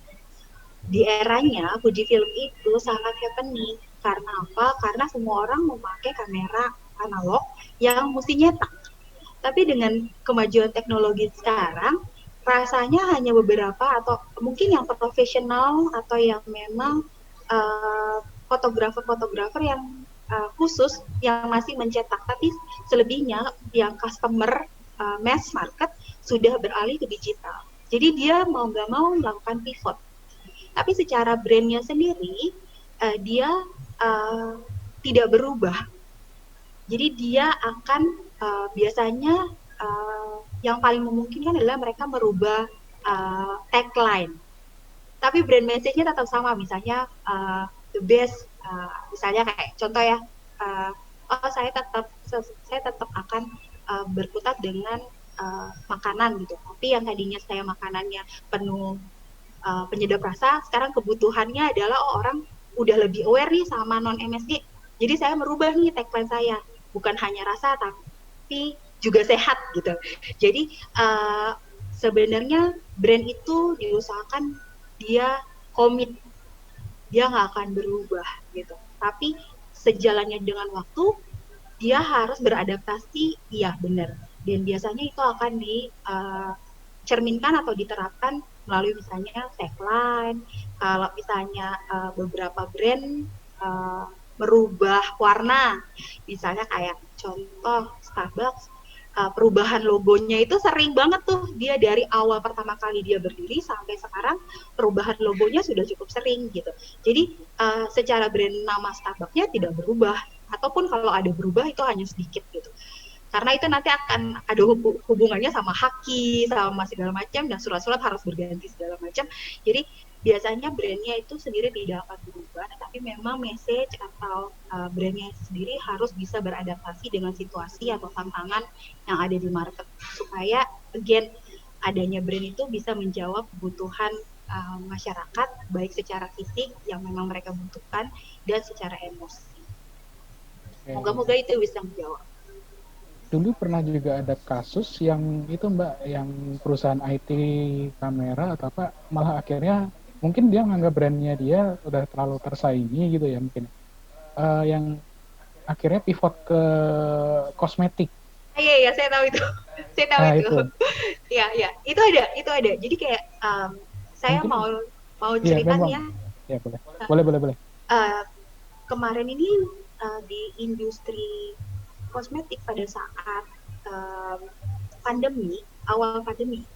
Di eranya Fujifilm itu sangat happening. Karena apa? Karena semua orang memakai kamera analog yang mesti nyetak. Tapi dengan kemajuan teknologi sekarang, rasanya hanya beberapa atau mungkin yang profesional atau yang memang fotografer-fotografer yang khusus yang masih mencetak. Tapi selebihnya yang customer mass market sudah beralih ke digital. Jadi dia mau nggak mau melakukan pivot. Tapi secara brandnya sendiri, dia tidak berubah. Jadi dia akan biasanya yang paling memungkinkan adalah mereka merubah tagline. Tapi brand message-nya tetap sama, misalnya the best, misalnya kayak contoh ya, oh saya tetap akan berkutat dengan makanan gitu. Tapi yang tadinya saya makanannya penuh penyedap rasa, sekarang kebutuhannya adalah orang udah lebih aware nih sama non MSG. Jadi saya merubah nih tagline saya, bukan hanya rasa tapi juga sehat gitu. Jadi sebenarnya brand itu diusahakan dia komit, dia nggak akan berubah gitu. Tapi sejalannya dengan waktu, dia harus beradaptasi, iya benar. Dan biasanya itu akan dicerminkan atau diterapkan melalui misalnya tagline. Kalau misalnya beberapa brand merubah warna, misalnya kayak contoh Starbucks, perubahan logonya itu sering banget tuh, dia dari awal pertama kali dia berdiri sampai sekarang perubahan logonya sudah cukup sering gitu. Jadi secara brand nama Starbucksnya tidak berubah, ataupun kalau ada berubah itu hanya sedikit gitu. Karena itu nanti akan ada hubungannya sama haki, sama segala macam, dan surat-surat harus berganti segala macam. Jadi biasanya brandnya itu sendiri tidak akan berubah, tapi memang message atau brandnya sendiri harus bisa beradaptasi dengan situasi atau tantangan yang ada di market, supaya again adanya brand itu bisa menjawab kebutuhan masyarakat, baik secara fisik yang memang mereka butuhkan dan secara emosi. Moga-moga itu bisa menjawab. Dulu pernah juga ada kasus yang itu Mbak, yang perusahaan IT kamera atau apa, malah akhirnya mungkin dia menganggap brandnya dia udah terlalu tersaingi gitu ya mungkin, yang akhirnya pivot ke kosmetik. Iya, saya tahu itu. Saya tahu itu. Itu. Iya, itu ada. Jadi kayak saya mungkin, mau iya, ceritanya. Ya boleh. Kemarin ini di industri kosmetik pada saat awal pandemi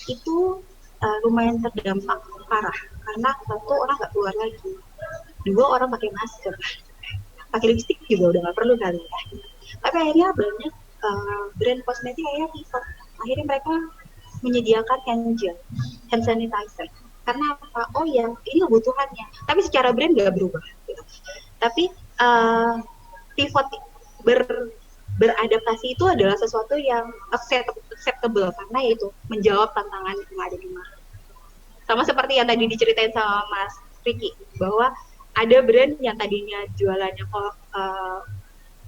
itu lumayan terdampak parah, karena satu, orang nggak keluar lagi, dua, orang pakai masker, pakai lipstick juga udah nggak perlu kali ya. Tapi akhirnya banyak brand kosmetik akhirnya pivot. Akhirnya mereka menyediakan hand sanitizer. Karena apa? Oh ya, ini kebutuhannya. Tapi secara brand nggak berubah. Gitu. Tapi pivot beradaptasi itu adalah sesuatu yang acceptable, karena itu menjawab tantangan yang ada di market. Sama seperti yang tadi diceritain sama Mas Ricky, bahwa ada brand yang tadinya jualannya kok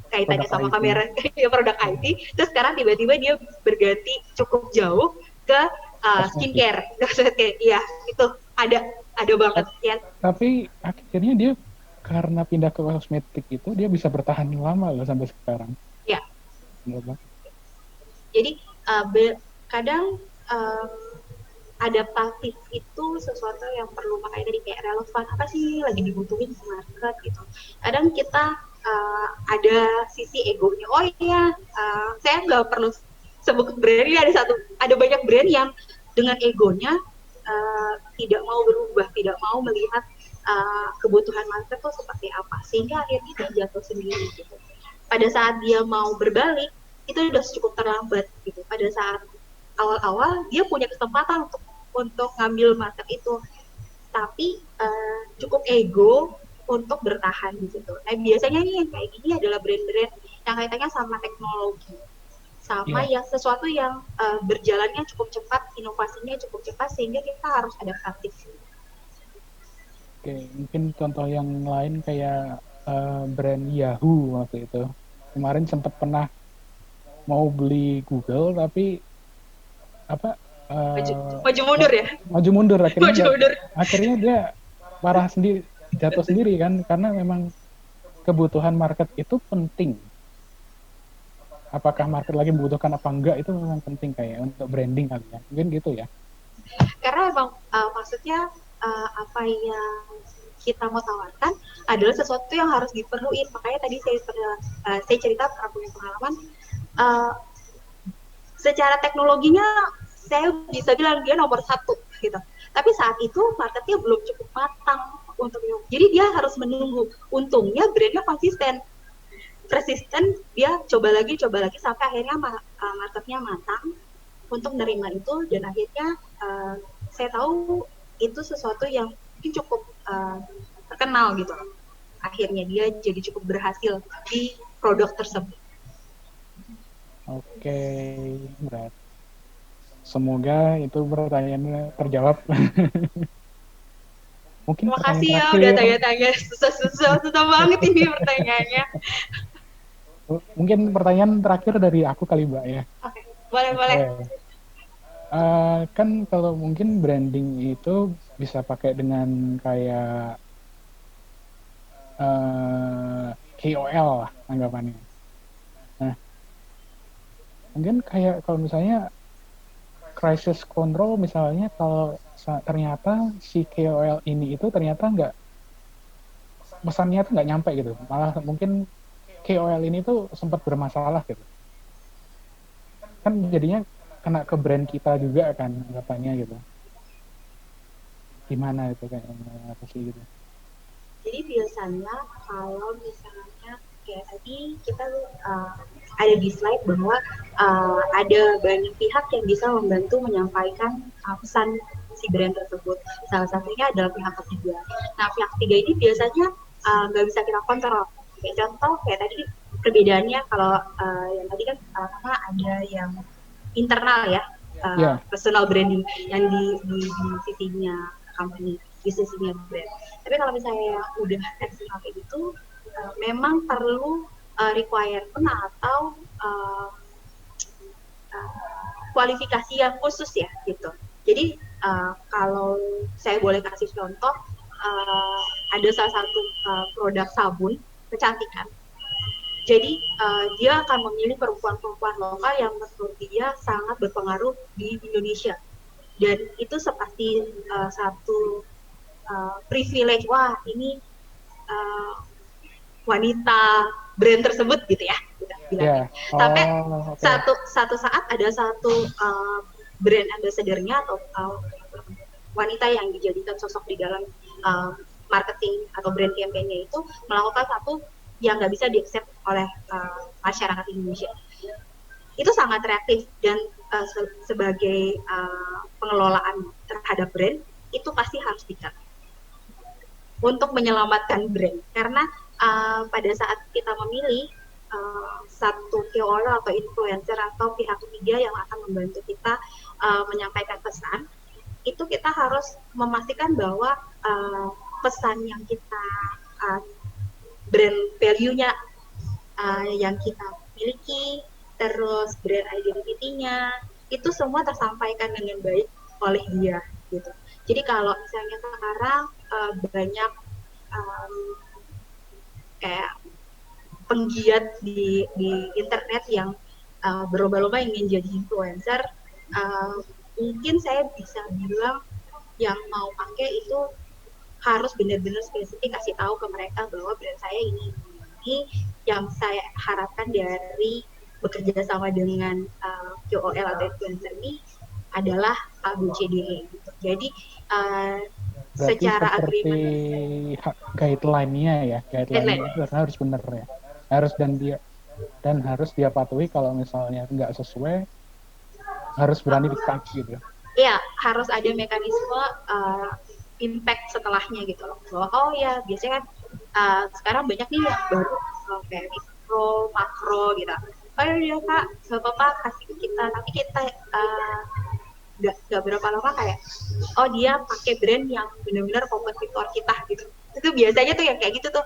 kaitannya sama kamera, produk IT, terus sekarang tiba-tiba dia berganti cukup jauh ke skincare. Iya, itu ada banget ya. Tapi akhirnya dia karena pindah ke kosmetik itu dia bisa bertahan lama loh sampai sekarang. Ya. Benar. Jadi kadang adaptatif itu sesuatu yang perlu, makanya tadi kayak relevan, apa sih lagi dibutuhin di market gitu. Kadang kita ada sisi egonya, oh iya saya nggak perlu sebut brand, ini ada banyak brand yang dengan egonya tidak mau berubah, tidak mau melihat kebutuhan market itu seperti apa, sehingga akhirnya dia jatuh sendiri gitu. Pada saat dia mau berbalik itu udah cukup terlambat gitu. Pada saat awal-awal dia punya kesempatan untuk ngambil market itu, tapi cukup ego untuk bertahan di situ. Nah biasanya nih yang kayak gini adalah brand-brand yang kaitannya sama teknologi, sama yang sesuatu yang berjalannya cukup cepat, inovasinya cukup cepat, sehingga kita harus adaptatif. Oke, mungkin contoh yang lain kayak brand Yahoo waktu itu. Kemarin sempat pernah mau beli Google, tapi Maju, eh, maju mundur ya. maju mundur akhirnya Maju mundur. akhirnya dia marah sendiri, jatuh sendiri kan, karena memang kebutuhan market itu penting. Apakah market lagi membutuhkan apa enggak itu memang penting kayak untuk branding kali ya, mungkin gitu ya. Karena emang maksudnya apa yang kita mau tawarkan adalah sesuatu yang harus diperluin. Makanya tadi saya cerita pernah punya pengalaman uh, secara teknologinya saya bisa bilang dia nomor satu gitu. Tapi saat itu marketnya belum cukup matang untuk itu. Jadi dia harus menunggu. Untungnya brandnya konsisten, persisten, dia coba lagi sampai akhirnya marketnya matang untuk menerima itu, dan akhirnya saya tahu itu sesuatu yang mungkin cukup terkenal gitu. Akhirnya dia jadi cukup berhasil di produk tersebut. Oke, berat. Semoga itu pertanyaannya terjawab. Mungkin Terima pertanyaan kasih ya terakhir. udah tanya-tanya, susah banget ini pertanyaannya. Mungkin pertanyaan terakhir dari aku kali Mbak ya. Oke, boleh. Kan kalau mungkin branding itu bisa pakai dengan kayak KOL lah anggapannya. Nah, mungkin kayak kalau misalnya crisis control misalnya, kalau ternyata si KOL ini itu ternyata nggak, pesannya tuh nggak nyampe gitu, malah mungkin KOL ini tuh sempat bermasalah gitu, kan jadinya kena ke brand kita juga kan anggapannya gitu. Gimana itu kayaknya apa sih gitu? Jadi biasanya kalau misalnya kayak tadi kita ada di slide bahwa ada banyak pihak yang bisa membantu menyampaikan pesan si brand tersebut. Salah satunya adalah pihak ketiga. Nah, pihak ketiga ini biasanya nggak bisa kita kontrol. Kayak contoh kayak tadi perbedaannya kalau yang tadi kan karena ada yang internal ya, personal branding yang di sisinya company, di sisinya brand. Tapi kalau misalnya udah eksternal kayak gitu, memang perlu requirement atau kualifikasi yang khusus ya gitu. Jadi kalau saya boleh kasih contoh, ada salah satu produk sabun kecantikan. Jadi dia akan memilih perempuan-perempuan lokal yang menurut dia sangat berpengaruh di Indonesia. Dan itu seperti satu privilege, wah ini wanita brand tersebut gitu ya, bilangnya. Sampai satu saat ada satu brand ambassador-nya atau wanita yang dijadikan sosok di dalam marketing atau brand campaign-nya itu melakukan satu yang nggak bisa di-accept oleh masyarakat Indonesia. Itu sangat reaktif dan sebagai pengelolaan terhadap brand itu pasti harus di-cut untuk menyelamatkan brand, karena pada saat kita memilih satu KOL atau influencer atau pihak ketiga yang akan membantu kita menyampaikan pesan, itu kita harus memastikan bahwa pesan yang kita brand value-nya yang kita miliki, terus brand identity-nya itu semua tersampaikan dengan baik oleh dia gitu. Jadi kalau misalnya sekarang banyak kayak penggiat di internet yang berlomba-lomba ingin jadi influencer, mungkin saya bisa bilang yang mau pakai itu harus benar-benar spesifik kasih tahu ke mereka bahwa brand saya ini yang saya harapkan dari bekerja sama dengan KOL atau influencer ini adalah ABCDE gitu. Jadi secara agreement guideline-nya ya, guideline itu harus benar ya, harus dia patuhi. Kalau misalnya nggak sesuai harus berani di-cut gitu. Iya, harus ada mekanisme impact setelahnya gitu loh. Oh ya, biasanya kan sekarang banyak nih yang baru kayak mikro, makro gitu. Oh ya Kak, nggak apa-apa kasih ke kita, tapi kita nggak berapa lama kayak dia pakai brand yang benar-benar kompetitor kita gitu. Itu biasanya tuh yang kayak gitu tuh,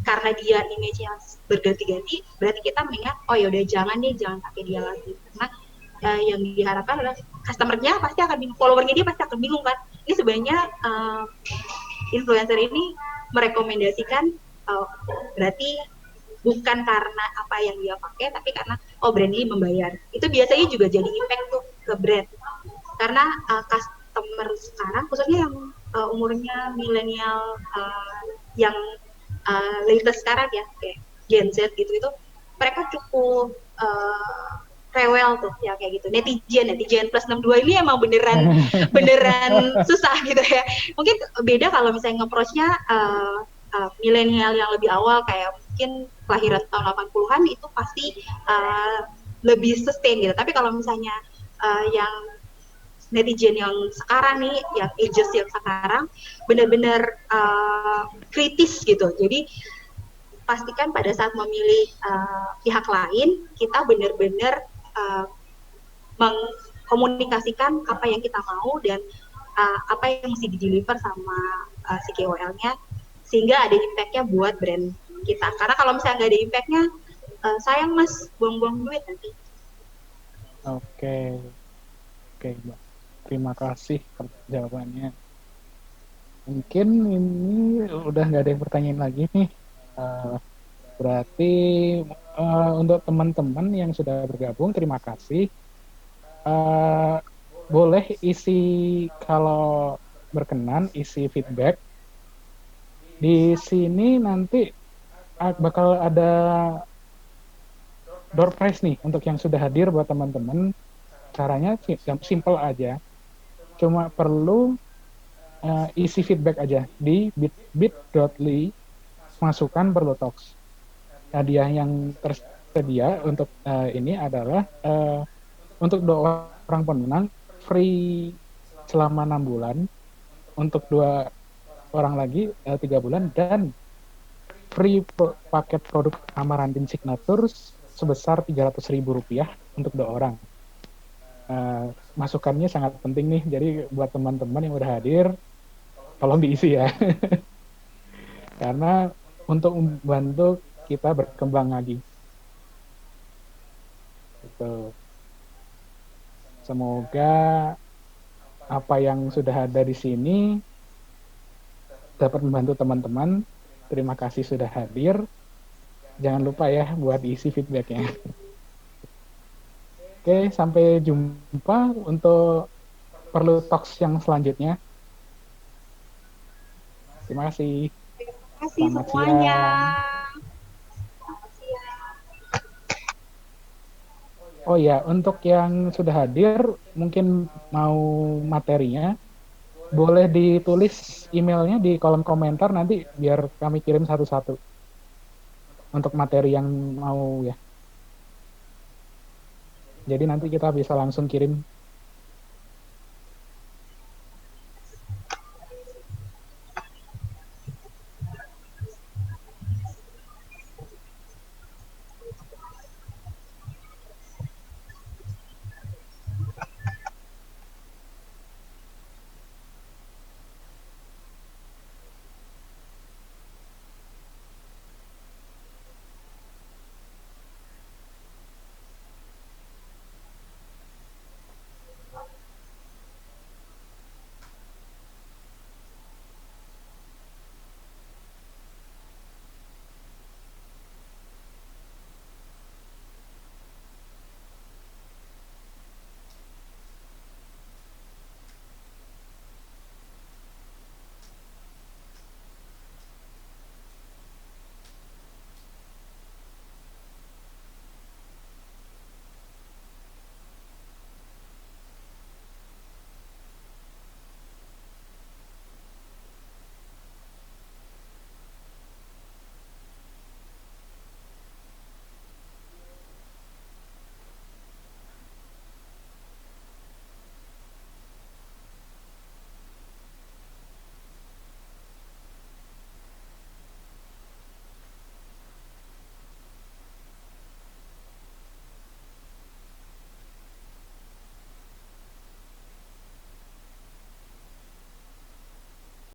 karena dia image-nya berganti-ganti, berarti kita mengingat ya udah jangan pakai dia lagi, karena yang diharapkan adalah customer-nya pasti akan bingung, follower-nya dia pasti akan bingung kan. Ini sebenarnya influencer ini merekomendasikan berarti bukan karena apa yang dia pakai, tapi karena brand ini membayar. Itu biasanya juga jadi impact tuh ke brand. Karena customer sekarang, khususnya yang umurnya milenial, yang latest sekarang ya, kayak Gen Z gitu, itu mereka cukup rewel tuh ya kayak gitu. Netizen plus 62 ini emang beneran susah gitu ya. Mungkin beda kalau misalnya nge-approach-nya milenial yang lebih awal, kayak mungkin kelahiran tahun 80-an, itu pasti lebih sustain gitu. Tapi kalau misalnya yang netizen yang sekarang nih, yang ages yang sekarang, benar-benar kritis gitu. Jadi pastikan pada saat memilih pihak lain, kita benar-benar mengkomunikasikan apa yang kita mau dan apa yang mesti di-deliver sama si KOL-nya, sehingga ada impact-nya buat brand kita. Karena kalau misalnya nggak ada impact-nya, sayang mas, buang-buang duit nanti. Oke, Mbak. Terima kasih jawabannya. Mungkin ini udah nggak ada yang pertanyaan lagi nih. Berarti untuk teman-teman yang sudah bergabung, terima kasih. Boleh isi, kalau berkenan, isi feedback. Di sini nanti bakal ada door prize nih untuk yang sudah hadir buat teman-teman. Caranya simple aja. Cuma perlu isi feedback aja di bit.ly masukkan Perlutalks. Hadiah yang tersedia untuk ini adalah untuk 2 orang pemenang free selama 6 bulan, untuk 2 orang lagi 3 bulan, dan free paket produk Amarantin Signature sebesar Rp300.000 untuk 2 orang. Masukannya sangat penting nih, jadi buat teman-teman yang udah hadir, tolong diisi ya. Karena untuk membantu kita berkembang lagi. Gitu. Semoga apa yang sudah ada di sini dapat membantu teman-teman. Terima kasih sudah hadir. Jangan lupa ya buat isi feedbacknya. Oke, sampai jumpa untuk Perlutalks yang selanjutnya. Terima kasih. Terima kasih Selamat semuanya. Oh ya, untuk yang sudah hadir, mungkin mau materinya, boleh ditulis emailnya di kolom komentar nanti biar kami kirim satu-satu untuk materi yang mau ya. Jadi nanti kita bisa langsung kirim